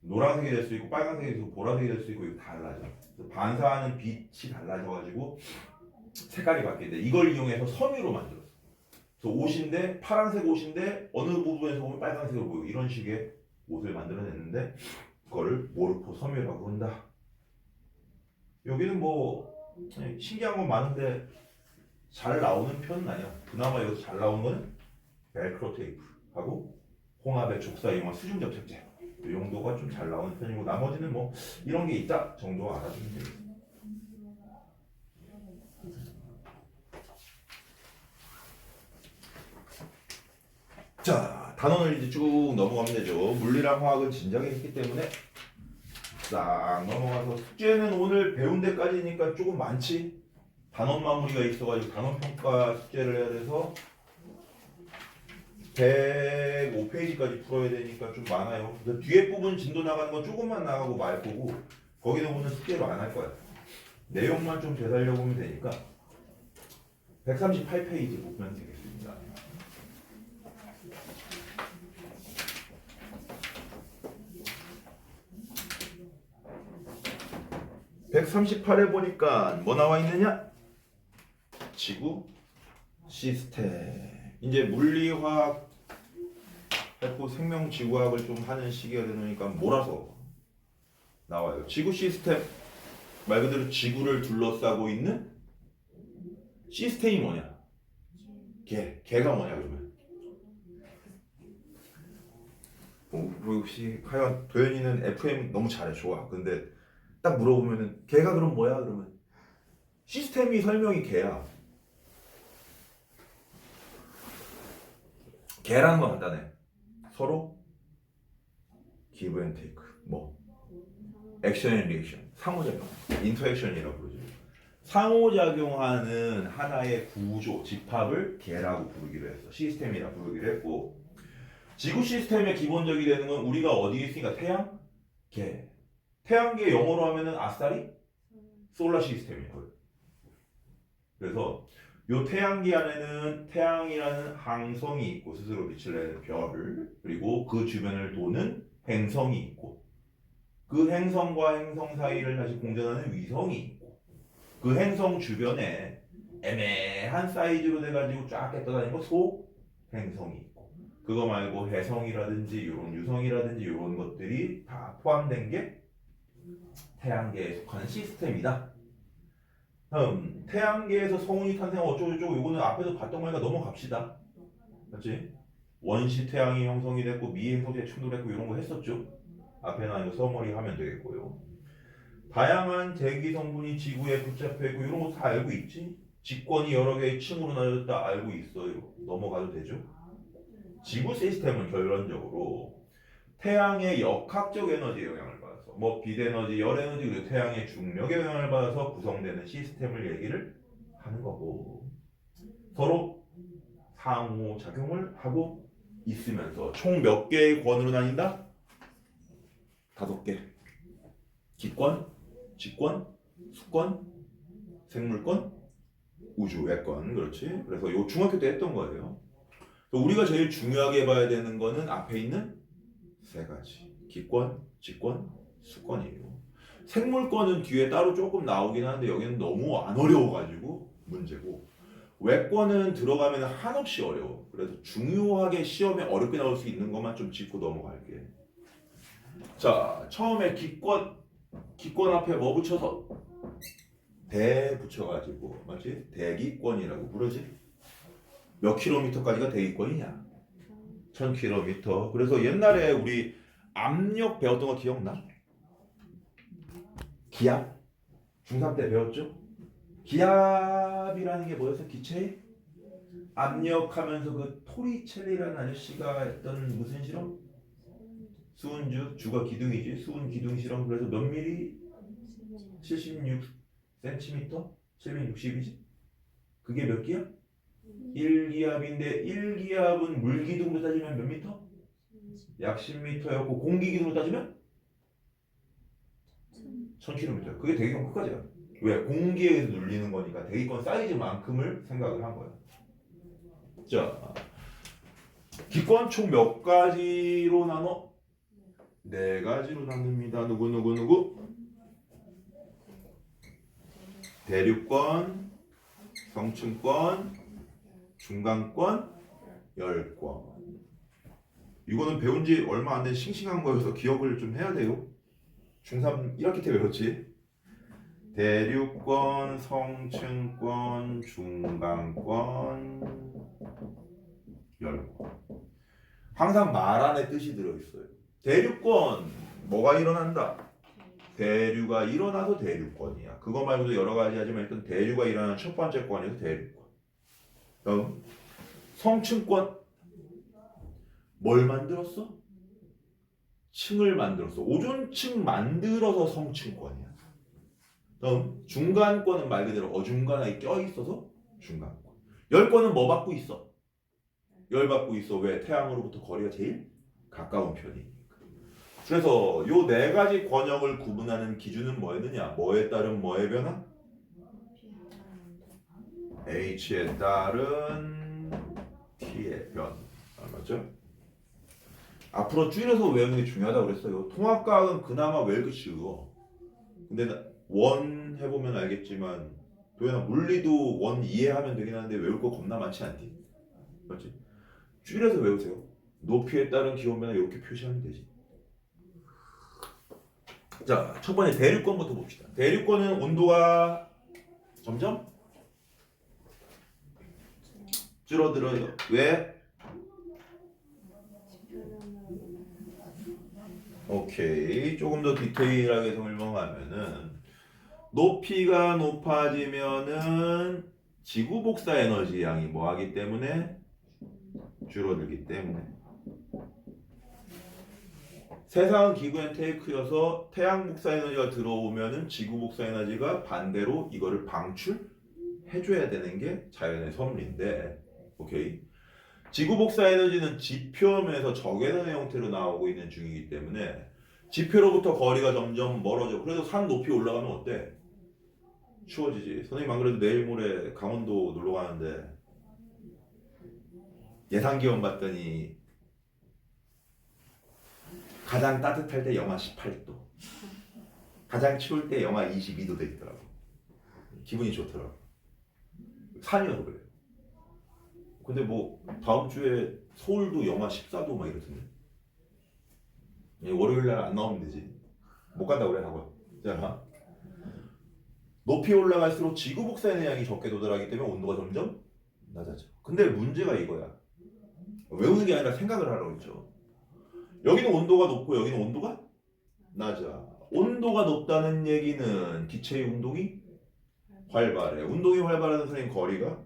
노란색이 될 수 있고 빨간색이 될 수 있고 보라색이 될 수 있고 이거 달라져. 그래서 반사하는 빛이 달라져가지고 색깔이 바뀌는데 이걸 이용해서 섬유로 만들었어. 그래서 옷인데 파란색 옷인데 어느 부분에서 보면 빨간색으로 보이고 이런 식의 옷을 만들어냈는데 그거를 모르포 섬유라고 한다. 여기는 뭐 신기한 건 많은데 잘 나오는 편은 아니야. 그나마 여기서 잘 나오는 거는 벨크로 테이프하고 홍합의 족사 이용한 수중 접착제 이 정도가 좀 잘 나오는 편이고 나머지는 뭐 이런 게 있다 정도 알아주면 되겠습니다. 자, 단원을 이제 쭉 넘어가면 되죠. 물리랑 화학은 진작에 했기 때문에 싹 넘어가서 숙제는 오늘 배운 데까지니까 조금 많지. 단원 마무리가 있어가지고 단원 평가 숙제를 해야 돼서 105페이지까지 풀어야 되니까 좀 많아요. 그래서 뒤에 부분 진도 나가는 건 조금만 나가고 말 거고 거기는 오늘 숙제로 안 할 거야. 내용만 좀 되살려 보면 되니까 138페이지 보면 되겠습니다. (138에) 보니까 뭐 나와 있느냐? 지구 시스템. 이제 물리화학 했고 생명지구학을 좀 하는 시기가 되니까 몰아서 나와요. 지구 시스템 말 그대로 지구를 둘러싸고 있는 시스템이 뭐냐? 개가 뭐냐 그러면? 혹시 과연 도현이는 FM 너무 잘해 좋아. 근데 딱 물어보면은 개가 그럼 뭐야? 그러면 시스템이 설명이 개야. 개라는 건 간단해. 서로 give and take, 뭐 액션 앤 리액션, 상호작용, 인터액션이라고 부르죠. 상호작용하는 하나의 구조, 집합을 개라고 부르기로 했어. 시스템이라 부르기로 했고 지구 시스템의 기본적이 되는 건 우리가 어디에 있으니까 태양, 개. 태양계 영어로 하면은 아싸리 솔라 시스템이에요. 그래서 요 태양계 안에는 태양이라는 항성이 있고 스스로 빛을 내는 별 그리고 그 주변을 도는 행성이 있고 그 행성과 행성 사이를 다시 공전하는 위성이 있고 그 행성 주변에 애매한 사이즈로 돼가지고 쫙 떠다니는 거 소행성이 있고 그거 말고 해성이라든지 이런 유성이라든지 이런 것들이 다 포함된 게 태양계에 속하는 시스템이다. 다음 태양계에서 성운이 탄생하고 어쩌고저쩌고 요거는 앞에서 봤던 거니까 넘어갑시다. 맞지? 원시 태양이 형성이 됐고 미행성에 충돌했고 이런 거 했었죠. 앞에는 이거 서머리 하면 되겠고요. 다양한 대기 성분이 지구에 붙잡혀 있고 이런 거 다 알고 있지? 직권이 여러 개의 층으로 나뉘었다 알고 있어요. 넘어가도 되죠? 지구 시스템은 결론적으로 태양의 역학적 에너지에 영향을 받아서 뭐 빛에너지, 열에너지, 그리고 태양의 중력에 영향을 받아서 구성되는 시스템을 얘기를 하는 거고 서로 상호작용을 하고 있으면서 총 몇 개의 권으로 나뉜다? 5개. 기권, 직권, 수권, 생물권, 우주, 외권. 그렇지? 그래서 요 중학교 때 했던 거예요. 우리가 제일 중요하게 봐야 되는 거는 앞에 있는 3가지. 기권, 직권, 수권이에요. 생물권은 뒤에 따로 조금 나오긴 하는데 여기는 너무 안 어려워가지고 문제고 외권은 들어가면 한없이 어려워. 그래서 중요하게 시험에 어렵게 나올 수 있는 것만 좀 짚고 넘어갈게. 자, 처음에 기권 앞에 뭐 붙여서 대 붙여가지고 맞지? 대기권이라고 부르지? 몇 킬로미터까지가 대기권이냐? 1000km. 그래서 옛날에 우리 압력 배웠던 거 기억나? 기압? 중3 때 배웠죠? 기압이라는 게 뭐였어? 기체의 압력하면서 그 토리첼리라는 아저씨가 했던 무슨 실험? 수은주, 주가 기둥이지. 수은 기둥 실험. 그래서 몇 미리? 76cm? 760이지? 그게 몇 기압? 1기압인데 1기압은 물기둥으로 따지면 몇 미터? 약 10m였고 공기기둥으로 따지면 1000km. 그게 대기권 끝까지야. 왜? 공기에 의해서 눌리는 거니까 대기권 사이즈만큼을 생각을 한 거야. 자, 기권 총 몇 가지로 나눠? 4가지로 나눕니다. 누구? 대륙권, 성층권, 중간권, 열권. 이거는 배운 지 얼마 안 된 싱싱한 거여서 기억을 좀 해야 돼요. 중3 1학기 때 배웠지. 대륙권, 성층권, 중간권, 열권. 항상 말 안에 뜻이 들어있어요. 대륙권 뭐가 일어난다? 대류가 일어나서 대륙권이야. 그거 말고도 여러 가지 하지만 일단 대류가 일어나는 첫 번째 권에서 대륙권. 다음 성층권 뭘 만들었어? 층을 만들었어. 오존층 만들어서 성층권이야. 다음 중간권은 말 그대로 어중간하게 껴있어서 중간권. 열권은 뭐 받고 있어? 열 받고 있어. 왜? 태양으로부터 거리가 제일 가까운 편이니까. 그래서 요 4가지 권역을 구분하는 기준은 뭐였느냐? 뭐에 따른 뭐의 변화? H에 따른 T의 변화. 맞죠? 앞으로 줄여서 외우는 게 중요하다고 그랬어요. 통합과학은 그나마 왜 이렇게 쉬워? 근데 원 해보면 알겠지만 도현아 물리도 원 이해하면 되긴 하는데 외울 거 겁나 많지 않니? 맞지? 줄여서 외우세요. 높이에 따른 기온 변화 이렇게 표시하면 되지. 자, 첫 번째 대륙권부터 봅시다. 대륙권은 온도가 점점 줄어들어요. 왜? 오케이. 조금 더 디테일하게 설명하면은 높이가 높아지면은 지구 복사 에너지 양이 뭐 하기 때문에 줄어들기 때문에 세상은 기브 앤 테이크여서 태양 복사 에너지가 들어오면은 지구 복사 에너지가 반대로 이거를 방출해줘야 되는 게 자연의 섭리인데, 오케이. 지구 복사 에너지는 지표면에서 적외선의 형태로 나오고 있는 중이기 때문에 지표로부터 거리가 점점 멀어져. 그래서 산 높이 올라가면 어때? 추워지지. 선생님 안 그래도 내일 모레 강원도 놀러 가는데 예상 기온 봤더니 가장 따뜻할 때 영하 18도, 가장 추울 때 영하 22도 돼 있더라고. 기분이 좋더라고. 산이어서 그래요. 근데 뭐 다음 주에 서울도 영하 14도 막 이러던데. 월요일 날 안 나오면 되지. 못 간다고 그래 학원. 자, 높이 올라갈수록 지구 복사 에너지 양이 적게 도달하기 때문에 온도가 점점 낮아져. 근데 문제가 이거야. 외우는 게 아니라 생각을 하라고 했죠. 여기는 온도가 높고 여기는 온도가 낮아. 온도가 높다는 얘기는 기체의 운동이 활발해. 운동이 활발하다는 소리는 거리가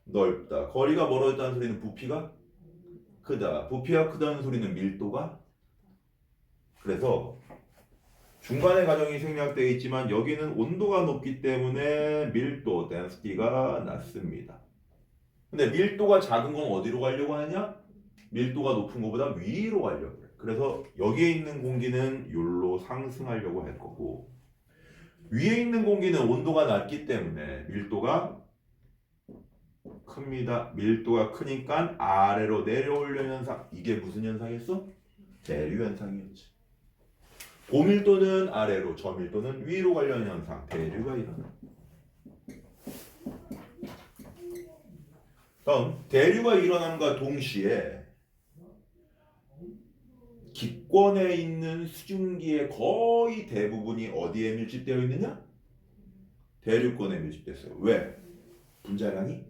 넓다. 거리가 멀어졌다는 소리는 부피가 크다. 부피가 크다는 소리는 밀도가. 그래서 중간에 가정이 생략되어 있지만 여기는 온도가 높기 때문에 밀도, density가 낮습니다. 근데 밀도가 작은 건 어디로 가려고 하느냐? 밀도가 높은 것보다 위로 가려고 해. 그래서 여기에 있는 공기는 요로 상승하려고 할 거고, 위에 있는 공기는 온도가 낮기 때문에 밀도가 큽니다. 밀도가 크니까 아래로 내려오려는 현상. 이게 무슨 현상이었어? 대류 현상이었지. 고밀도는 아래로, 저밀도는 위로 가려는 현상, 대류가 일어나. 다음, 대류가 일어남과 동시에 기권에 있는 수증기의 거의 대부분이 어디에 밀집되어 있느냐? 대류권에 밀집됐어요. 왜? 분자량이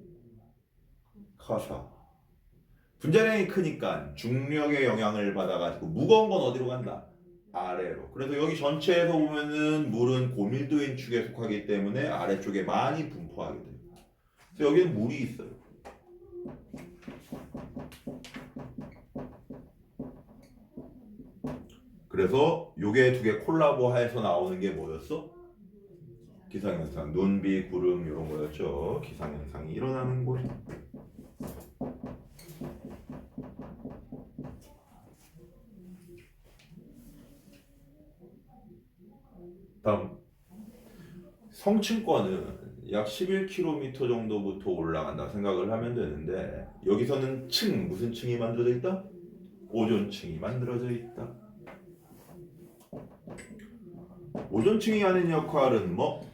커서. 분자량이 크니까 중력의 영향을 받아가지고 무거운 건 어디로 간다? 아래로. 그래서 여기 전체에서 보면은 물은 고밀도인 축에 속하기 때문에 아래쪽에 많이 분포하게 돼요. 그래서 여기는 물이 있어요. 그래서 요게 두 개 콜라보해서 나오는 게 뭐였어? 기상현상. 눈비, 구름 이런 거였죠. 기상현상이 일어나는 곳. 다음, 성층권은 약 11km 정도부터 올라간다 생각을 하면 되는데 여기서는 층, 무슨 층이 만들어져 있다? 오존층이 만들어져 있다. 오존층이 하는 역할은 뭐?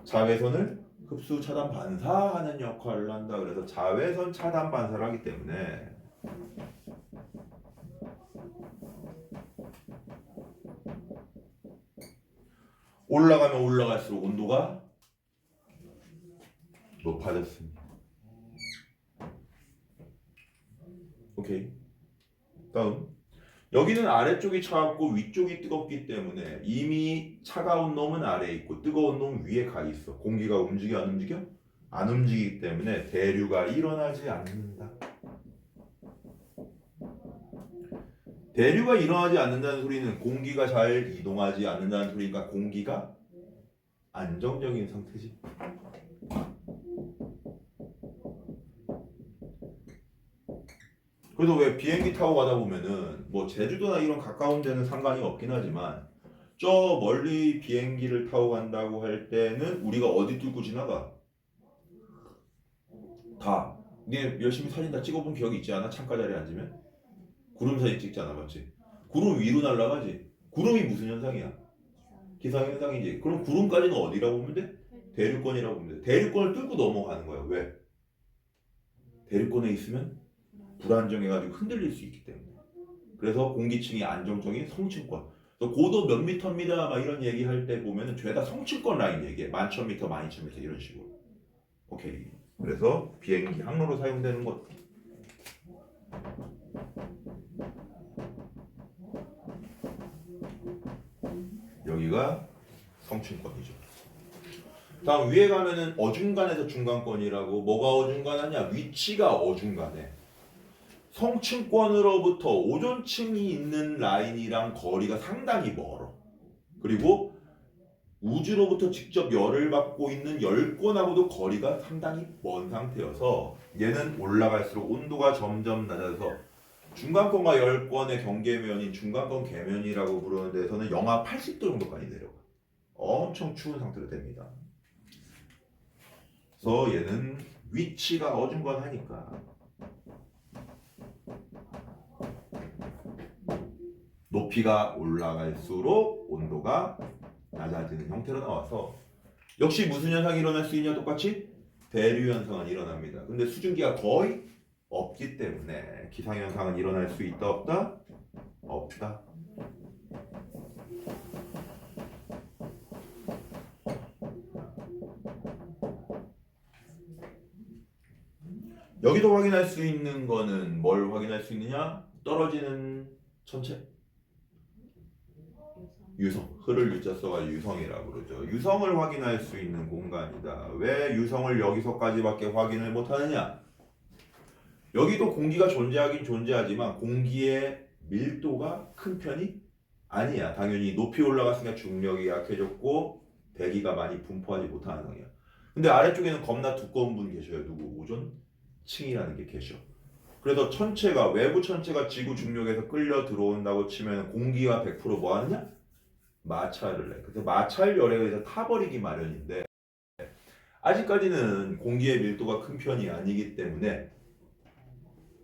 자외선을 흡수, 차단, 반사하는 역할을 한다. 그래서 자외선 차단 반사를 하기 때문에 올라가면 올라갈수록 온도가 높아졌습니다. 오케이. 다음, 여기는 아래쪽이 차갑고 위쪽이 뜨겁기 때문에 이미 차가운 놈은 아래에 있고 뜨거운 놈 위에 가 있어. 공기가 움직여 안 움직여? 안 움직이기 때문에 대류가 일어나지 않는다. 대류가 일어나지 않는다는 소리는 공기가 잘 이동하지 않는다는 소리니까 공기가 안정적인 상태지. 그래서 왜 비행기 타고 가다 보면은 뭐 제주도나 이런 가까운 데는 상관이 없긴 하지만 저 멀리 비행기를 타고 간다고 할 때는 우리가 어디 뚫고 지나가? 다. 네 열심히 사진 다 찍어본 기억이 있지 않아? 창가 자리에 앉으면? 구름 사진 찍잖아, 맞지? 구름 위로 날아가지. 구름이 무슨 현상이야? 기상현상이지. 그럼 구름까지는 어디라고 보면 돼? 대류권이라고 보면 돼. 대류권을 뚫고 넘어가는 거야. 왜? 대류권에 있으면 불안정해가지고 흔들릴 수 있기 때문에. 그래서 공기층이 안정적인 성층권. 그래서 고도 몇 미터입니다 막 이런 얘기할 때 보면은 죄다 성층권 라인 얘기해. 11,000m, 12,000m 이런 식으로. 오케이. 그래서 비행기 항로로 사용되는 것. 여기가 성층권이죠. 다음 위에 가면은 어중간에서 중간권이라고. 뭐가 어중간하냐? 위치가 어중간해. 성층권으로부터 오존층이 있는 라인이랑 거리가 상당히 멀어. 그리고 우주로부터 직접 열을 받고 있는 열권하고도 거리가 상당히 먼 상태여서 얘는 올라갈수록 온도가 점점 낮아서 중간권과 열권의 경계면인 중간권 계면이라고 부르는 데서는 영하 80도 정도까지 내려가. 엄청 추운 상태로 됩니다. 그래서 얘는 위치가 어중간하니까 높이가 올라갈수록 온도가 낮아지는 형태로 나와서 역시 무슨 현상이 일어날 수 있냐? 똑같이 대류 현상은 일어납니다. 근데 수증기가 거의 없기 때문에 기상 현상은 일어날 수 있다 없다? 없다. 여기도 확인할 수 있는 거는 뭘 확인할 수 있느냐? 떨어지는 천체. 유성. 흐를 유자 써가지고 유성이라고 그러죠. 유성을 확인할 수 있는 공간이다. 왜 유성을 여기서까지밖에 확인을 못하느냐? 여기도 공기가 존재하긴 존재하지만 공기의 밀도가 큰 편이 아니야. 당연히 높이 올라갔으니까 중력이 약해졌고 대기가 많이 분포하지 못하는 상이야. 근데 아래쪽에는 겁나 두꺼운 분 계셔요. 누구? 오존층이라는 게 계셔. 그래서 천체가 외부 천체가 지구 중력에서 끌려 들어온다고 치면 공기가 100% 뭐 하느냐? 마찰을 해. 그래서 마찰 열에 의해서 타버리기 마련인데 아직까지는 공기의 밀도가 큰 편이 아니기 때문에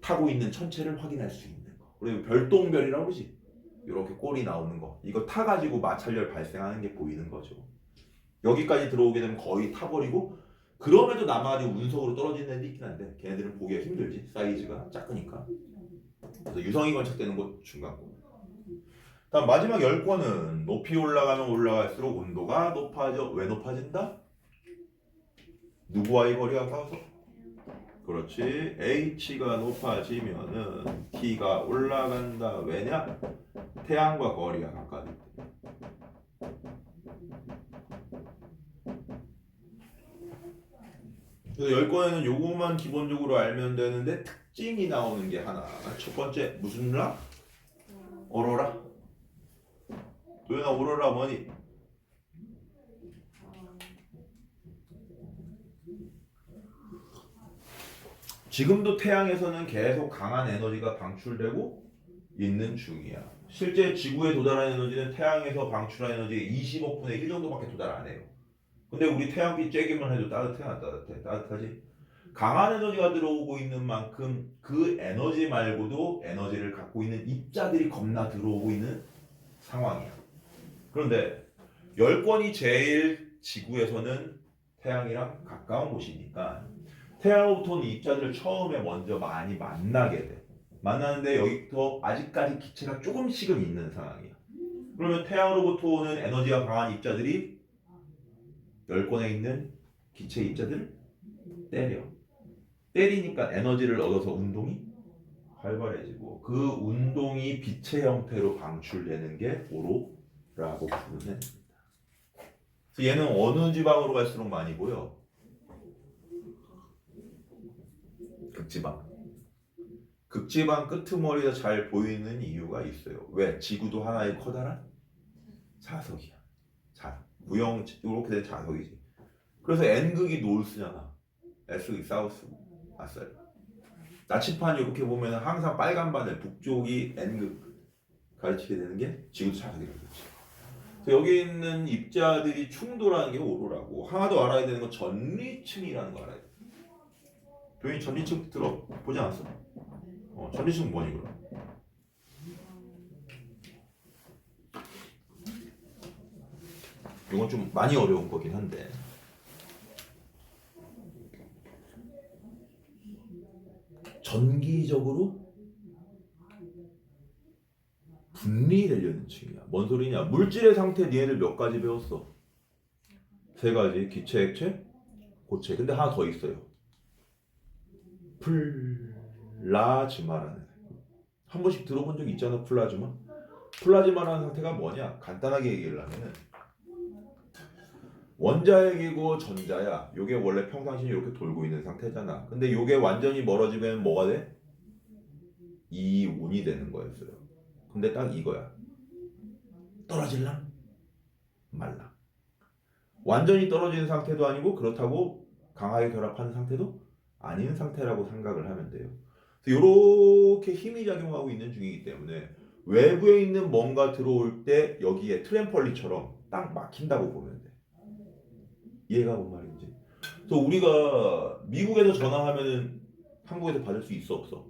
타고 있는 천체를 확인할 수 있는 거. 그리고 별똥별이라고 그러지. 이렇게 꼴이 나오는 거. 이거 타가지고 마찰열 발생하는 게 보이는 거죠. 여기까지 들어오게 되면 거의 타버리고 그럼에도 남아가지고 운석으로 떨어지는 애들이 있긴 한데 걔네들은 보기가 힘들지. 사이즈가 작으니까. 그래서 유성이 관측되는 곳 중간고. 다음 마지막 10권은 높이 올라가면 올라갈수록 온도가 높아져. 왜 높아진다? 누구와의 거리가 가까워서? 그렇지. H가 높아지면은 T가 올라간다. 왜냐? 태양과 거리가 가까워질 때. 그래서 10권에는 요것만 기본적으로 알면 되는데 특징이 나오는 게 하나. 첫 번째 무슨 라? 오로라? 도연아 오로라 뭐니? 지금도 태양에서는 계속 강한 에너지가 방출되고 있는 중이야. 실제 지구에 도달한 에너지는 태양에서 방출한 에너지의 20억 분의 1 정도밖에 도달 안 해요. 근데 우리 태양빛 쬐기만 해도 따뜻해 안 따뜻해? 따뜻하지? 강한 에너지가 들어오고 있는 만큼 그 에너지 말고도 에너지를 갖고 있는 입자들이 겁나 들어오고 있는 상황이야. 그런데 10권이 제일 지구에서는 태양이랑 가까운 곳이니까 태양으로부터는 입자들을 처음에 먼저 많이 만나게 돼. 만나는데 여기부터 아직까지 기체가 조금씩은 있는 상황이야. 그러면 태양으로부터 오는 에너지가 강한 입자들이 10권에 있는 기체 입자들을 때려. 때리니까 에너지를 얻어서 운동이 활발해지고 그 운동이 빛의 형태로 방출되는 게 오로라고 부르는 겁니다. 그래서 얘는 어느 지방으로 갈수록 많이 보여? 극지방. 극지방 끄트머리가 잘 보이는 이유가 있어요. 왜? 지구도 하나의 커다란 자석이야. 무형 이렇게 된 자석이지. 그래서 N극이 노스잖아. S극이 사우스고. 아싸. 나치판 이렇게 보면 항상 빨간 바늘 북쪽이 N극 가르치게 되는 게 지구도 자석이라고 그러지. 그래서 여기 있는 입자들이 충돌하는 게 오로라고. 하나 더 알아야 되는 건 전리층이라는 거 알아야 돼. 도현이 전리층 들어보지 않았어? 전리층은 뭐니 그럼? 이건 좀 많이 어려운 거긴 한데 전기적으로 분리되려는 층이야. 뭔 소리냐? 물질의 상태 니네들 몇 가지 배웠어? 3가지. 기체, 액체, 고체. 근데 하나 더 있어요. 플라즈마라는. 한 번씩 들어본 적 있잖아. 플라즈마. 플라즈마라는 상태가 뭐냐? 간단하게 얘기를 하면은 원자핵이고 전자야. 요게 원래 평상시에 이렇게 돌고 있는 상태잖아. 근데 요게 완전히 멀어지면 뭐가 돼? 이온이 되는 거였어요. 근데 딱 이거야. 떨어질랑 말랑. 완전히 떨어지는 상태도 아니고 그렇다고 강하게 결합하는 상태도 아닌 상태라고 생각을 하면 돼요. 그래서 이렇게 힘이 작용하고 있는 중이기 때문에 외부에 있는 뭔가 들어올 때 여기에 트램펄린처럼 딱 막힌다고 보면 돼. 이해가 뭔 말인지. 그래서 우리가 미국에서 전화하면은 한국에서 받을 수 있어 없어?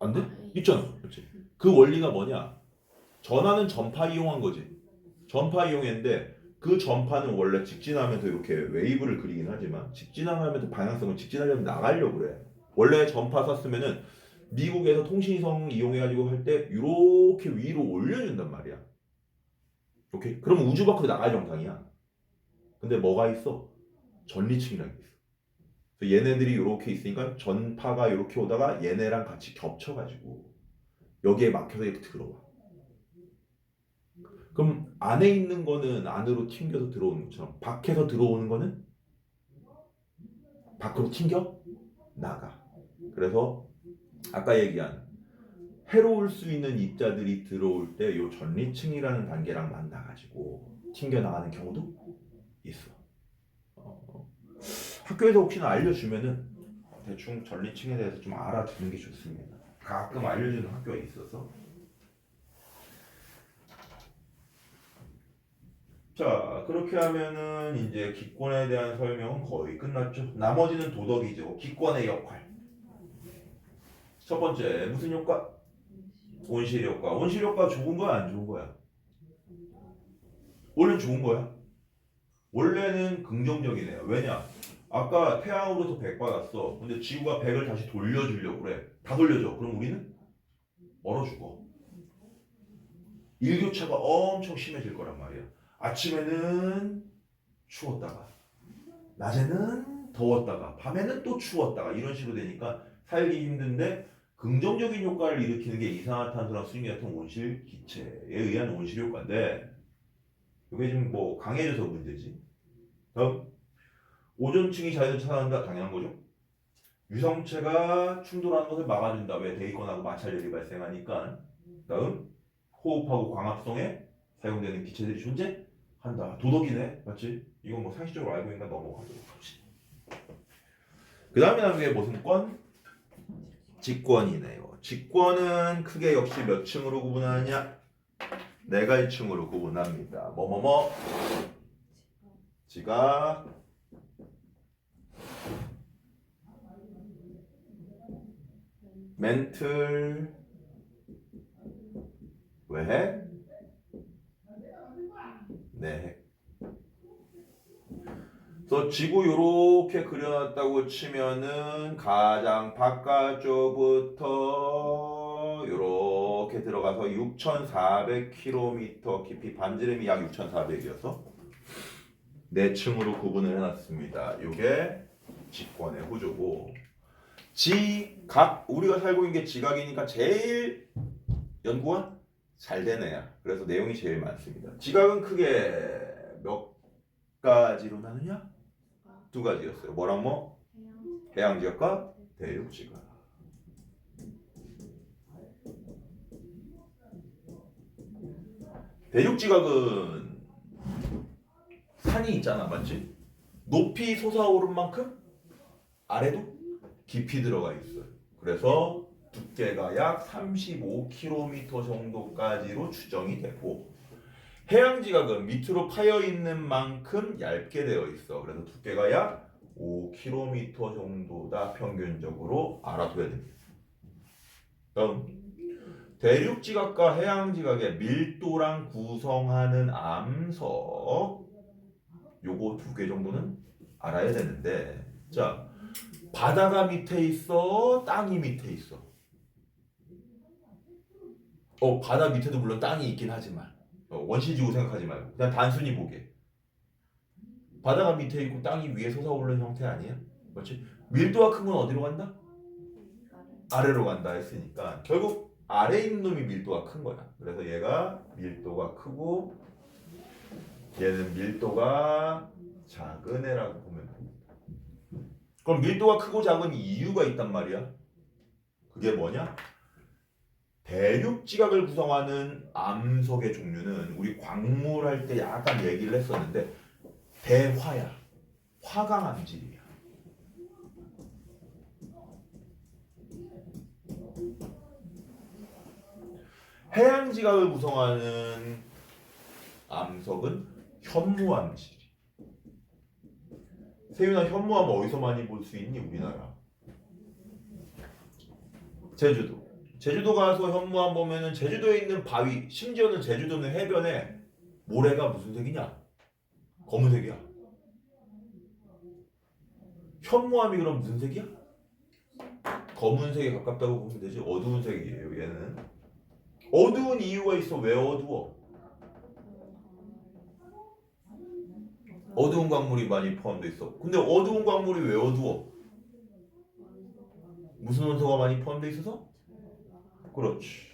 안 돼? 있잖아. 그렇지. 그 원리가 뭐냐? 전화는 전파 이용한 거지. 전파 이용했는데 그 전파는 원래 직진하면서 이렇게 웨이브를 그리긴 하지만 직진하면서 방향성을 직진하려면 나가려고 그래. 원래 전파 썼으면은 미국에서 통신성 이용해가지고 할 때 이렇게 위로 올려준단 말이야. 오케이? 그러면 우주 밖으로 나갈 영상이야. 근데 뭐가 있어? 전리층이라는 게 있어. 그래서 얘네들이 이렇게 있으니까 전파가 이렇게 오다가 얘네랑 같이 겹쳐가지고 여기에 막혀서 이렇게 들어와. 그럼 안에 있는 거는 안으로 튕겨서 들어오는 것처럼 밖에서 들어오는 거는 밖으로 튕겨 나가. 그래서 아까 얘기한 해로울 수 있는 입자들이 들어올 때 요 전리층이라는 단계랑 만나가지고 튕겨나가는 경우도 있어. 학교에서 혹시나 알려주면은 대충 전리층에 대해서 좀 알아두는 게 좋습니다. 가끔 알려주는 학교가 있어서. 자, 그렇게 하면은 이제 기권에 대한 설명은 거의 끝났죠. 나머지는 도덕이죠. 기권의 역할. 첫 번째, 무슨 효과? 온실 효과. 온실 효과 좋은 거야, 안 좋은 거야? 원래는 좋은 거야. 원래는 긍정적이네요. 왜냐? 아까 태양으로서 100 받았어. 근데 지구가 100을 다시 돌려주려고 그래. 다 돌려줘. 그럼 우리는 얼어 죽어. 일교차가 엄청 심해질 거란 말이야. 아침에는 추웠다가, 낮에는 더웠다가, 밤에는 또 추웠다가 이런 식으로 되니까 살기 힘든데 긍정적인 효과를 일으키는 게 이산화탄소랑 수증기같은 온실 기체에 의한 온실 효과인데 이게 좀 뭐 강해져서 문제지. 다음, 오존층이 자연을 차단한다. 당연한 거죠. 유성체가 충돌하는 것을 막아준다. 왜? 대기권하고 마찰열이 발생하니까. 다음, 호흡하고 광합성에 사용되는 기체들이 존재한다. 도덕이네, 맞지? 이건 뭐 상식적으로 알고 있으니까 넘어가도록 하지. 그 다음에 나온 게 무슨 권? 직권이네요. 직권은 크게 역시 몇 층으로 구분하느냐? 네 가지 층으로 구분합니다. 뭐뭐뭐, 지각, 멘틀, 외핵, 내핵. 그래서 지구 요렇게 그려놨다고 치면은 가장 바깥쪽부터 요렇게 들어가서 6,400km 깊이, 반지름이 약 6,400이어서 네 층으로 구분을 해놨습니다. 요게 직권의 구조고, 지각, 우리가 살고 있는 게 지각이니까 제일 연구가 잘 되는 애야. 그래서 내용이 제일 많습니다. 지각은 크게 몇 가지로 나누냐? 두 가지였어요. 뭐랑 뭐? 해양지각과 대륙지각. 대륙지각은 산이 있잖아, 맞지? 높이 솟아오른 만큼 아래도 깊이 들어가 있어요. 그래서 두께가 약 35km 정도까지로 추정이 되고, 해양지각은 밑으로 파여 있는 만큼 얇게 되어 있어. 그래서 두께가 약 5km 정도다 평균적으로 알아둬야 됩니다. 다음, 대륙지각과 해양지각의 밀도랑 구성하는 암석, 요거 두 개 정도는 알아야 되는데, 자, 바다가 밑에 있어, 땅이 밑에 있어. 바다 밑에도 물론 땅이 있긴 하지만 원시지구 생각하지 말고 그냥 단순히 보게. 바다가 밑에 있고 땅이 위에 솟아오르는 형태 아니야? 그렇지? 밀도가 큰 건 어디로 간다? 아래로 간다 했으니까 결국 아래에 있는 놈이 밀도가 큰 거야. 그래서 얘가 밀도가 크고 얘는 밀도가 작은 애라고 보면 됩니다. 그럼 밀도가 크고 작은 이유가 있단 말이야. 그게 뭐냐? 대륙지각을 구성하는 암석의 종류는 우리 광물할 때 약간 얘기를 했었는데 대화야. 화강암질이야. 해양지각을 구성하는 암석은 현무암질. 세윤아, 현무암 어디서 많이 볼 수 있니? 우리나라. 제주도. 제주도 가서 현무암 보면은 제주도에 있는 바위, 심지어는 제주도는 해변에 모래가 무슨 색이냐? 검은색이야. 현무암이 그럼 무슨 색이야? 검은색에 가깝다고 보면 되지. 어두운 색이에요. 얘는 어두운 이유가 있어. 왜 어두워? 어두운 광물이 많이 포함되어 있어. 근데 어두운 광물이 왜 어두워? 무슨 원소가 많이 포함되어 있어서? 그렇지.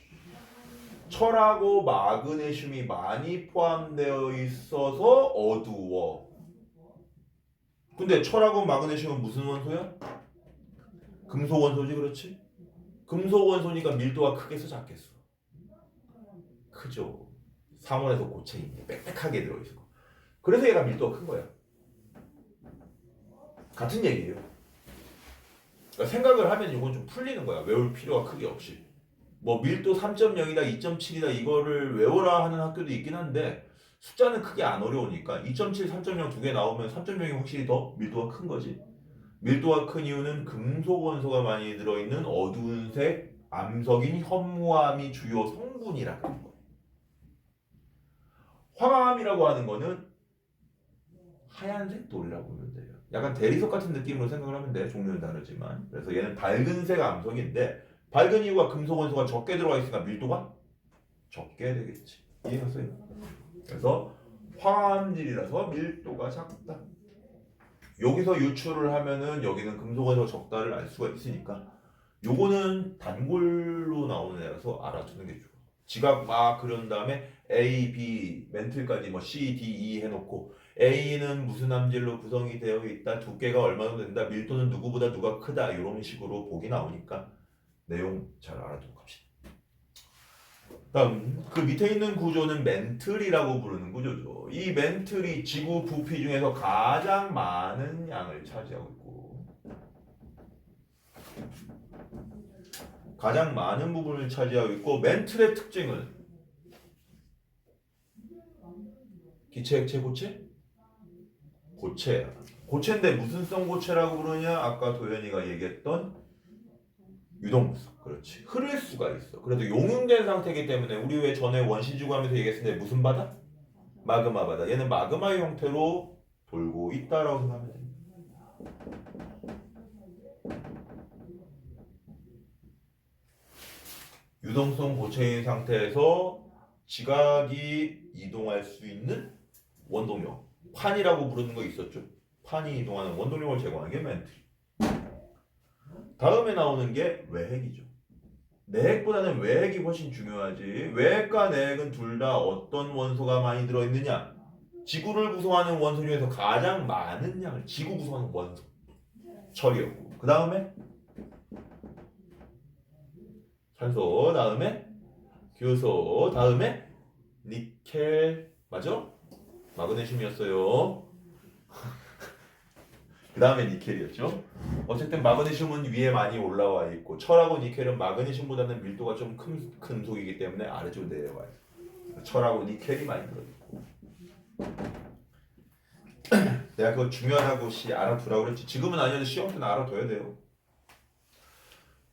철하고 마그네슘이 많이 포함되어 있어서 어두워. 근데 철하고 마그네슘은 무슨 원소야? 금속 원소지, 그렇지? 금속 원소니까 밀도가 크겠어, 작겠어? 크죠. 상온에서 고체인데 빽빽하게 들어있어. 그래서 얘가 밀도가 큰 거야. 같은 얘기예요. 그러니까 생각을 하면 이건 좀 풀리는 거야. 외울 필요가 크게 없이. 뭐 밀도 3.0이다 2.7이다 이거를 외워라 하는 학교도 있긴 한데 숫자는 크게 안 어려우니까 2.7, 3.0 두 개 나오면 3.0이 확실히 더 밀도가 큰 거지. 밀도가 큰 이유는 금속 원소가 많이 들어있는 어두운 색 암석인 현무암이 주요 성분이라는 거예요. 황암이라고 하는 거는 하얀색 돌이라고 보면 돼요. 약간 대리석 같은 느낌으로 생각을 하면 돼. 종류는 다르지만. 그래서 얘는 밝은색 암석인데 밝은 이유가 금속 원소가 적게 들어가 있으니까 밀도가 적게 되겠지. 이해했어요? 그래서 황암질이라서 밀도가 작다. 여기서 유출을 하면은 여기는 금속 원소가 적다를 알 수가 있으니까 요거는 단골로 나오는 애라서 알아두는 게 좋아. 지각 막 그런 다음에 A, B, 멘틀까지 뭐 C, D, E 해놓고 A는 무슨 암질로 구성이 되어 있다, 두께가 얼마나 된다, 밀도는 누구보다 누가 크다 이런 식으로 보기 나오니까 내용 잘 알아두고 갑시다. 다음 그 밑에 있는 구조는 멘틀이라고 부르는 구조죠. 이 멘틀이 지구 부피 중에서 가장 많은 양을 차지하고 있고 가장 많은 부분을 차지하고 있고 멘틀의 특징은 기체, 액체, 고체? 고체야. 고체인데 무슨 성 고체라고 부르냐? 아까 도현이가 얘기했던 유동성. 그렇지. 흐를 수가 있어. 그래도 용융된 상태이기 때문에 우리 왜 전에 원시지구 하면서 얘기했을 때 무슨 바다? 마그마 바다. 얘는 마그마의 형태로 돌고 있다라고 생각하면 됩니다. 유동성 고체인 상태에서 지각이 이동할 수 있는 원동력. 판이라고 부르는 거 있었죠? 판이 이동하는 원동력을 제공하는 게 멘틀. 다음에 나오는 게 외핵이죠. 내핵보다는 외핵이 훨씬 중요하지. 외핵과 내핵은 둘 다 어떤 원소가 많이 들어있느냐? 지구를 구성하는 원소 중에서 가장 많은 양을 지구 구성하는 원소. 철이었고 그 다음에 산소, 다음에 교소, 다음에 니켈, 맞아? 마그네슘이었어요. 그 다음에 니켈이었죠. 어쨌든 마그네슘은 위에 많이 올라와 있고 철하고 니켈은 마그네슘보다는 밀도가 좀 큰 금속이기 때문에 아래쪽으로 내려와요. 철하고 니켈이 많이 들어있고 내가 그거 중요하다고 알아두라고 그랬지. 지금은 아니어도 시험 때는 알아둬야 돼요.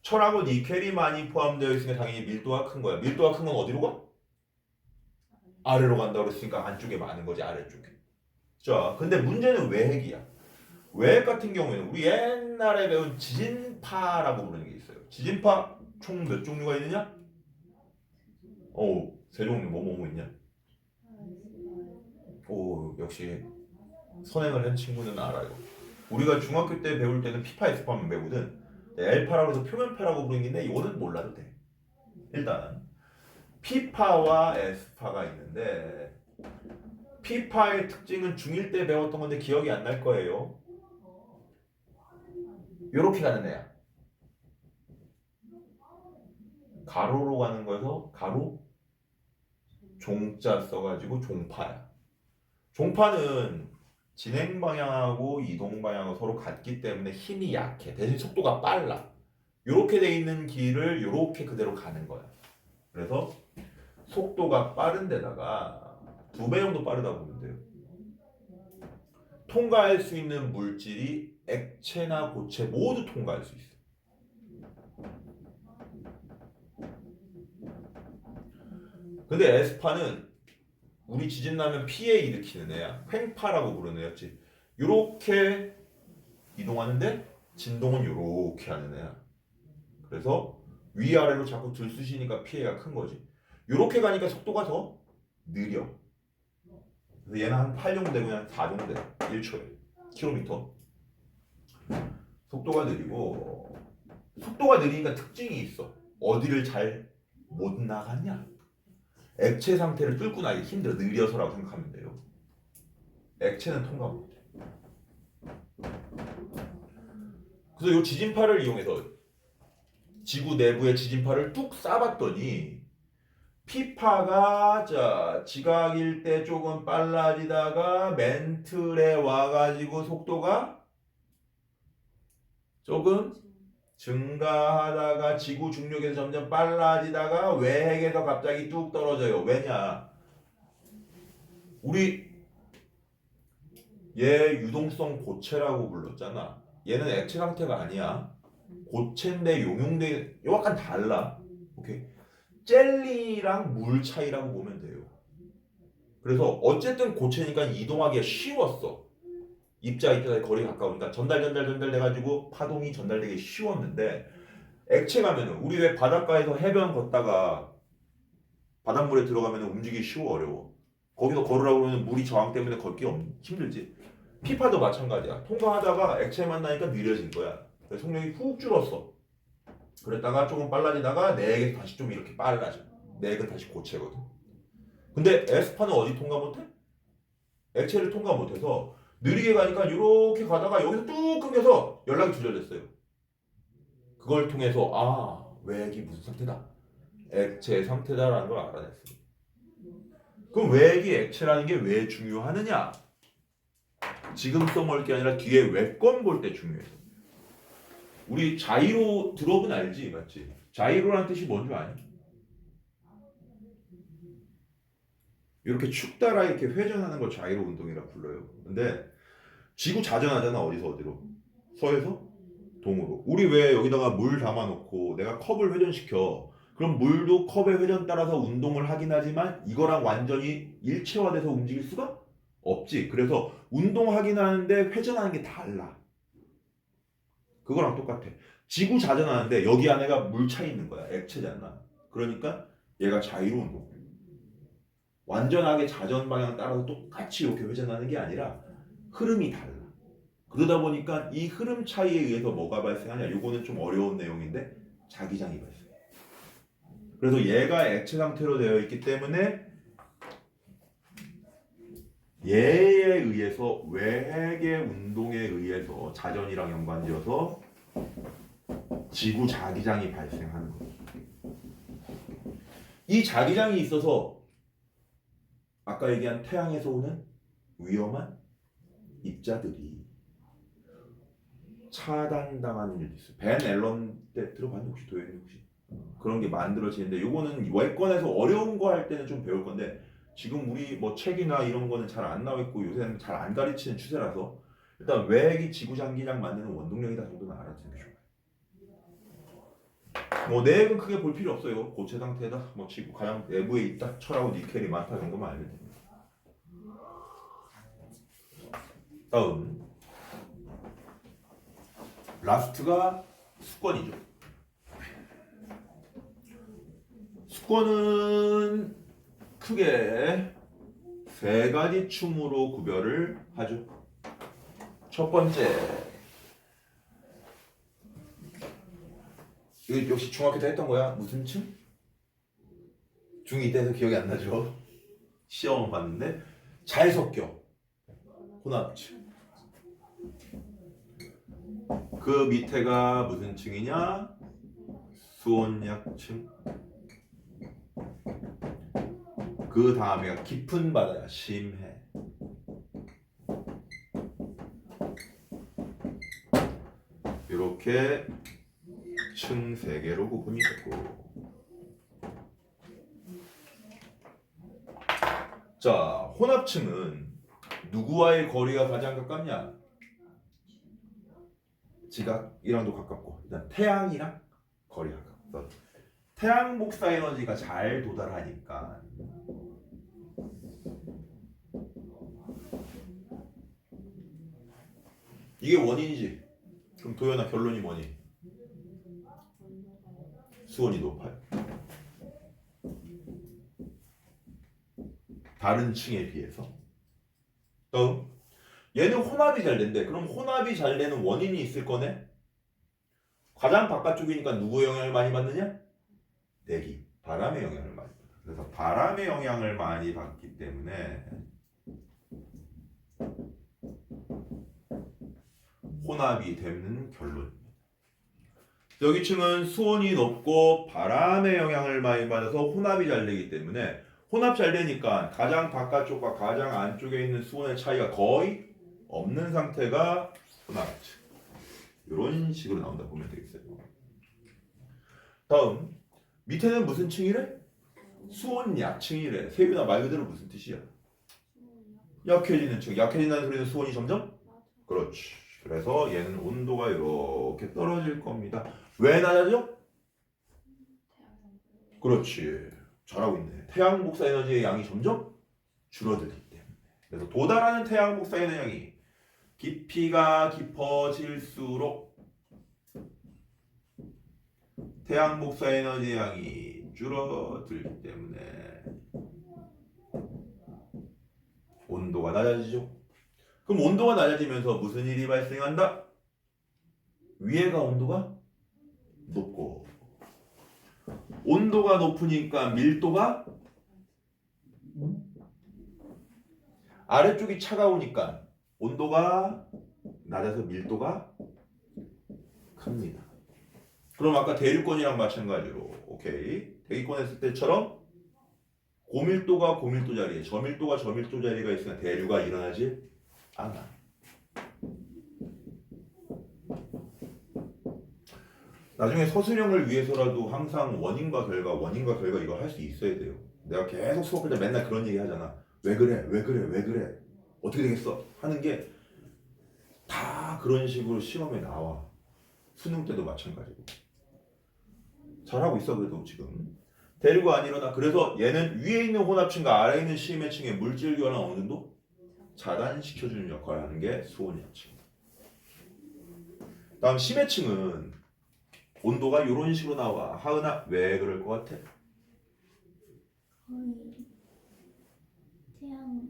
철하고 니켈이 많이 포함되어 있으니까 당연히 밀도가 큰 거야. 밀도가 큰 건 어디로 가? 아래로 간다고 그랬으니까 안쪽에 많은 거지, 아래쪽에. 자, 근데 문제는 외핵이야. 외핵 같은 경우에는 우리 옛날에 배운 지진파라고 부르는 게 있어요. 지진파 총 몇 종류가 있느냐? 세 종류. 뭐 있냐? 오, 역시 선행을 한 친구는 알아요. 우리가 중학교 때 배울 때는 피파, 에스파만 배우든 엘파라고 해서 표면파라고 부르는 게 있는데 이거는 몰라도 돼. 일단 피파와 에스파가 있는데 피파의 특징은 중1 때 배웠던 건데 기억이 안 날 거예요. 요렇게 가는 애야. 가로로 가는 거여서 가로 종자 써가지고 종파야. 종파는 진행 방향하고 이동 방향하고 서로 같기 때문에 힘이 약해. 대신 속도가 빨라. 요렇게 돼 있는 길을 요렇게 그대로 가는 거야. 그래서 속도가 빠른 데다가 2배 정도 빠르다고 보면 돼요. 통과할 수 있는 물질이 액체나 고체 모두 통과할 수 있어. 근데 에스파는 우리 지진 나면 피해 일으키는 애야. 횡파라고 부르는 애였지. 요렇게 이동하는데 진동은 요렇게 하는 애야. 그래서 위아래로 자꾸 들쑤시니까 피해가 큰 거지. 요렇게 가니까 속도가 더 느려. 그래서 얘는 한 8 정도 되고 그냥 4 정도 돼. 1초에. 킬로미터. 속도가 느리고 속도가 느리니까 특징이 있어. 어디를 잘 못 나갔냐? 액체 상태를 뚫고 나기 힘들어. 느려서라고 생각하면 돼요. 액체는 통과 못해. 그래서 이 지진파를 이용해서 지구 내부의 지진파를 뚝 쏴봤더니 P파가 지각일 때 조금 빨라지다가 멘틀에 와가지고 속도가 조금 증가하다가 지구 중력에서 점점 빨라지다가 외핵에서 갑자기 뚝 떨어져요. 왜냐? 우리 얘 유동성 고체라고 불렀잖아. 얘는 액체 상태가 아니야. 고체인데 용융돼 약간 달라. 오케이. 젤리랑 물 차이라고 보면 돼요. 그래서 어쨌든 고체니까 이동하기가 쉬웠어. 입자 사이 거리가 가까우니까 전달돼가지고 파동이 전달되기 쉬웠는데 액체 가면은 우리 왜 바닷가에서 해변 걷다가 바닷물에 들어가면 움직이기 쉬워 어려워. 거기서 걸으라고 하면 물이 저항 때문에 걷기 힘들지. 피파도 마찬가지야. 통과하다가 액체 만나니까 느려진 거야. 그래서 속력이 훅 줄었어. 그랬다가 조금 빨라지다가 내액에서 다시 좀 이렇게 빨라져. 내액은 다시 고체거든. 근데 에스파는 어디 통과 못해? 액체를 통과 못해서 느리게 가니까 이렇게 가다가 여기서 뚝 끊겨서 연락이 두절됐어요. 그걸 통해서 외액이 무슨 상태다? 액체 상태다라는 걸 알아냈어요. 그럼 외액이 액체라는 게 왜 중요하느냐? 지금 써먹을 게 아니라 뒤에 외권 볼 때 중요해요. 우리 자이로 들어보면 알지, 맞지? 자이로라는 뜻이 뭔 줄 아니? 이렇게 축 따라 이렇게 회전하는 걸 자이로 운동이라 불러요. 근데 지구 자전하잖아. 어디서 어디로? 서에서 동으로. 우리 왜 여기다가 물 담아놓고 내가 컵을 회전시켜? 그럼 물도 컵의 회전 따라서 운동을 하긴 하지만 이거랑 완전히 일체화돼서 움직일 수가 없지. 그래서 운동하긴 하는데 회전하는 게 달라. 그거랑 똑같아. 지구 자전하는데 여기 안에가 물 차 있는 거야. 액체잖아. 그러니까 얘가 자유로 운동. 완전하게 자전 방향 따라서 똑같이 이렇게 회전하는 게 아니라 흐름이 달라. 그러다 보니까 이 흐름 차이에 의해서 뭐가 발생하냐? 요거는 좀 어려운 내용인데 자기장이 발생해. 그래서 얘가 액체 상태로 되어 있기 때문에 얘에 의해서 외핵의 운동에 의해서 자전이랑 연관되어서 지구 자기장이 발생하는 거죠. 이 자기장이 있어서 아까 얘기한 태양에서 오는 위험한 입자들이 차단당하는 일도 있어요. 벤 앨런 때 들어봤니 혹시 도현이 혹시? 그런 게 만들어지는데 요거는 외권에서 어려운 거 할 때는 좀 배울 건데 지금 우리 뭐 책이나 이런 거는 잘 안 나와 있고 요새는 잘 안 가르치는 추세라서 일단 외핵이 지구 장기장 만드는 원동력이다 정도는 알아두는 게 좋아요. 뭐 내액은 크게 볼 필요 없어요. 고체 상태다. 뭐 지구 가장 내부에 있다. 철하고 니켈이 많다 정도만 알면 됩니다. 다음 라스트가 수권이죠. 수권은 크게 세 가지 춤으로 구별을 하죠. 첫 번째, 이거 역시 중학교 때 했던 거야. 무슨 춤? 중2 때에서 기억이 안 나죠. 시험을 봤는데 잘 섞여. 혼합춤. 그 밑에가 무슨 층이냐? 수온약층. 그 다음에가 깊은 바다야. 심해. 이렇게 층 3개로 구분이 되고, 자, 혼합층은 누구와의 거리가 가장 가깝냐? 지각이랑도 가깝고 일단 태양이랑 거리가 가깝고 태양 복사 에너지가 잘 도달하니까 이게 원인이지. 그럼 도연아 결론이 뭐니? 수온이 높아요. 다른 층에 비해서. 얘는 혼합이 잘 된대. 그럼 혼합이 잘 되는 원인이 있을 거네? 가장 바깥쪽이니까 누구의 영향을 많이 받느냐? 대기, 바람의 영향을 많이 받아. 그래서 바람의 영향을 많이 받기 때문에 혼합이 되는 결론입니다. 여기 층은 수온이 높고 바람의 영향을 많이 받아서 혼합이 잘 되기 때문에 혼합 잘 되니까 가장 바깥쪽과 가장 안쪽에 있는 수온의 차이가 거의 없는 상태가 혼합층. 이런 식으로 나온다 보면 되겠어요. 다음 밑에는 무슨 층이래? 수온 약층이래. 세윤아 말 그대로 무슨 뜻이야? 약해지는 층. 약해진다는 소리는 수온이 점점? 그렇지. 그래서 얘는 온도가 이렇게 떨어질 겁니다. 왜 낮아져? 그렇지. 잘하고 있네. 태양 복사 에너지의 양이 점점 줄어들기 때문에. 그래서 도달하는 태양 복사 에너지 양이 깊이가 깊어질수록 태양 복사 에너지 양이 줄어들기 때문에 온도가 낮아지죠. 그럼 온도가 낮아지면서 무슨 일이 발생한다? 위에가 온도가 높고 온도가 높으니까 밀도가 아래쪽이 차가우니까 온도가 낮아서 밀도가 큽니다. 그럼 아까 대류권이랑 마찬가지로 오케이 대기권 했을 때처럼 고밀도가 고밀도 자리에 저밀도가 저밀도 자리가 있으면 대류가 일어나지 않아. 나중에 서술형을 위해서라도 항상 원인과 결과 이거 할 수 있어야 돼요. 내가 계속 수업할 때 맨날 그런 얘기 하잖아. 왜 그래? 왜 그래? 왜 그래? 어떻게 되겠어? 하는 게 다 그런 식으로 시험에 나와. 수능 때도 마찬가지고. 잘하고 있어 그래도 지금. 대류가 안 일어나. 그래서 얘는 위에 있는 혼합층과 아래에 있는 심해층의 물질 교환을 어느 정도 차단시켜주는 역할을 하는 게 수온약층. 다음 심해층은 온도가 이런 식으로 나와. 하은아 왜 그럴 것 같아? 거의 태양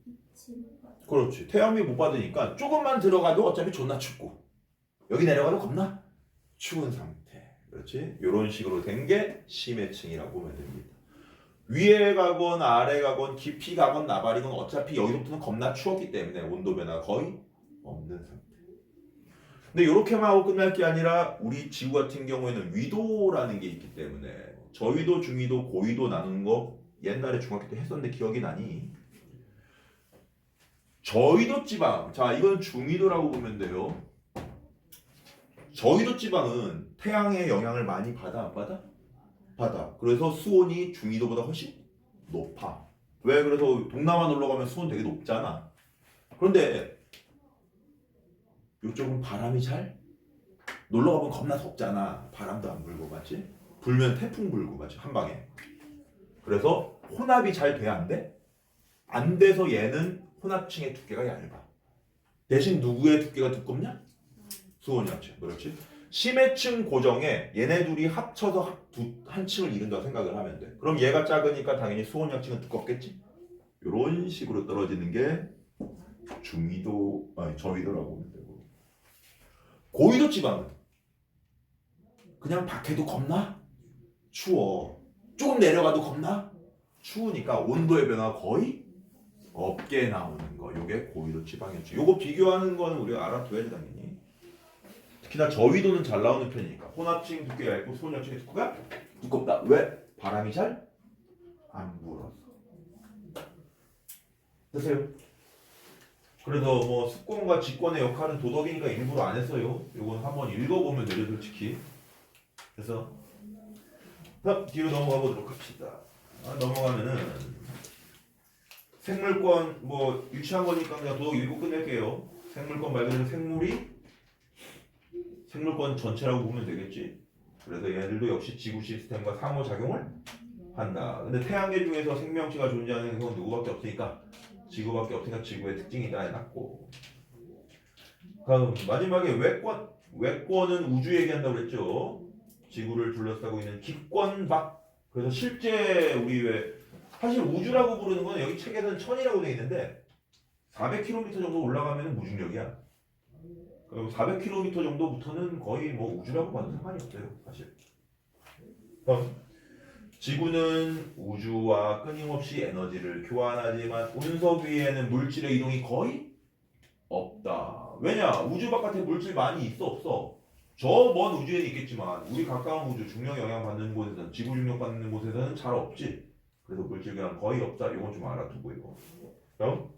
빛을 그렇지. 태양빛 못 받으니까 조금만 들어가도 어차피 존나 춥고 여기 내려가도 겁나 추운 상태. 그렇지? 이런 식으로 된 게 심해층이라고 보면 됩니다. 위에 가건 아래 가건 깊이 가건 나발이건 어차피 여기서부터는 겁나 추웠기 때문에 온도 변화가 거의 없는 상태. 근데 이렇게만 하고 끝날 게 아니라 우리 지구 같은 경우에는 위도라는 게 있기 때문에 저위도, 중위도, 고위도 나누는 거 옛날에 중학교 때 했었는데 기억이 나니? 저위도 지방, 자 이건 중위도라고 보면 돼요. 저위도 지방은 태양의 영향을 많이 받아 안 받아? 받아. 그래서 수온이 중위도보다 훨씬 높아. 왜? 그래서 동남아 놀러 가면 수온 되게 높잖아. 그런데 이쪽은 바람이 잘 놀러 가면 겁나 덥잖아. 바람도 안 불고 맞지? 불면 태풍 불고 맞지? 한 방에. 그래서 혼합이 잘 돼야 안 돼? 안 돼서 얘는 혼합층의 두께가 얇아. 대신 누구의 두께가 두껍냐? 수온약층. 그렇지? 심해층 고정에 얘네 둘이 합쳐서 한 층을 이룬다고 생각을 하면 돼. 그럼 얘가 작으니까 당연히 수온약층은 두껍겠지? 이런 식으로 떨어지는 게 중위도, 아니 저위도라고 보면 되고. 고위도 지방은 그냥 밖에도 겁나 추워. 조금 내려가도 겁나 추우니까 온도의 변화가 거의 없게 나오는 거. 요게 고위도 지방이었죠. 요거 비교하는 거는 우리가 알아둬야지 당연히. 특히나 저위도는 잘 나오는 편이니까. 혼합층 두께가 얇고 수온약층의 두께가 두껍다. 왜? 바람이 잘 안 불어서. 됐어요? 그래서 뭐 습권과 직권의 역할은 도덕이니까 일부러 안 했어요. 요건 한번 읽어보면 되죠 솔직히. 그래서 뒤로 넘어가 보도록 합시다. 넘어가면은 생물권 뭐 유치한 거니까 그냥 도덕 읽고 끝낼게요. 생물권 말 그대로 생물권 전체라고 보면 되겠지. 그래서 얘들도 역시 지구 시스템과 상호작용을 한다. 근데 태양계 중에서 생명체가 존재하는 건 누구밖에 없으니까 지구밖에 없으니까 지구의 특징이다 해놨고. 다음 마지막에 외권은 우주 얘기한다고 그랬죠. 지구를 둘러싸고 있는 기권 밖. 그래서 실제 우리 사실 우주라고 부르는 건 여기 책에는 천이라고 돼 있는데 400km 정도 올라가면 무중력이야. 400km 정도부터는 거의 뭐 우주라고 봐도 상관이 없어요, 사실. 지구는 우주와 끊임없이 에너지를 교환하지만 운석 위에는 물질의 이동이 거의 없다. 왜냐? 우주 바깥에 물질 많이 있어 없어? 저 먼 우주에는 있겠지만 우리 가까운 우주 중력 영향 받는 곳에서는 지구 중력 받는 곳에서는 잘 없지. 그래서 물질 교환 거의 없다. 이건 좀 알아두고 이거. 그럼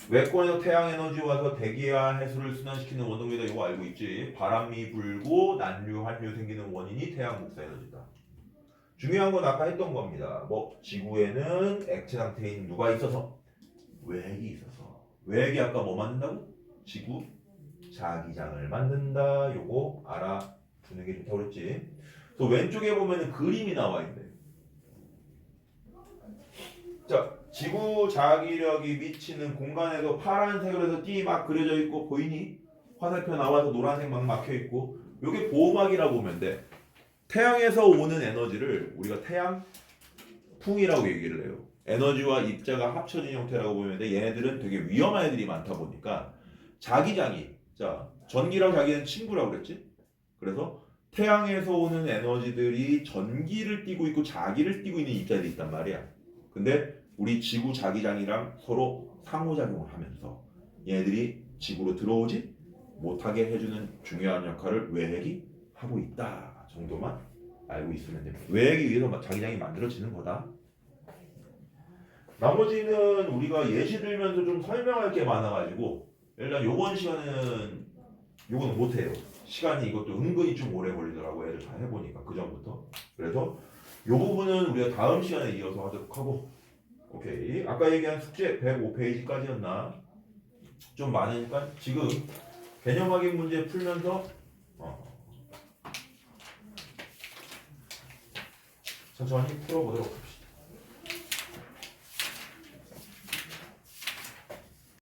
외권에서 태양 에너지 와서 대기와 해수를 순환시키는 원동력이다. 이거 알고 있지? 바람이 불고 난류, 한류 생기는 원인이 태양 복사 에너지다. 중요한 건 아까 했던 겁니다. 뭐 지구에는 액체 상태인 누가 있어서? 외핵이 있어서. 외핵이 아까 뭐 만든다고? 지구 자기장을 만든다. 요거 알아두는 게 좋다고 그랬지. 또 왼쪽에 보면은 그림이 나와 있네. 자, 지구 자기력이 미치는 공간에도 파란색으로 해서 띠 막 그려져 있고 보이니? 화살표 나와서 노란색 막 막혀 있고 요게 보호막이라고 보면 돼. 태양에서 오는 에너지를 우리가 태양풍이라고 얘기를 해요. 에너지와 입자가 합쳐진 형태라고 보면 돼. 얘네들은 되게 위험한 애들이 많다 보니까 자기장이, 자, 전기랑 자기는 친구라고 그랬지? 그래서 태양에서 오는 에너지들이 전기를 띠고 있고 자기를 띠고 있는 입자들이 있단 말이야. 근데 우리 지구 자기장이랑 서로 상호작용을 하면서 얘네들이 지구로 들어오지 못하게 해주는 중요한 역할을 외핵이 하고 있다 정도만 알고 있으면 됩니다. 외핵에 의해서 자기장이 만들어지는 거다. 나머지는 우리가 예시 들면서 좀 설명할 게 많아가지고 일단 요번 시간에는 요거는 못해요. 시간이 이것도 은근히 좀 오래 걸리더라고 애들 다 해보니까 그 전부터. 그래서 요 부분은 우리가 다음 시간에 이어서 하도록 하고 오케이. 아까 얘기한 숙제 105페이지까지였나? 좀 많으니까 지금 개념 확인 문제 풀면서 천천히 풀어보도록 합시다.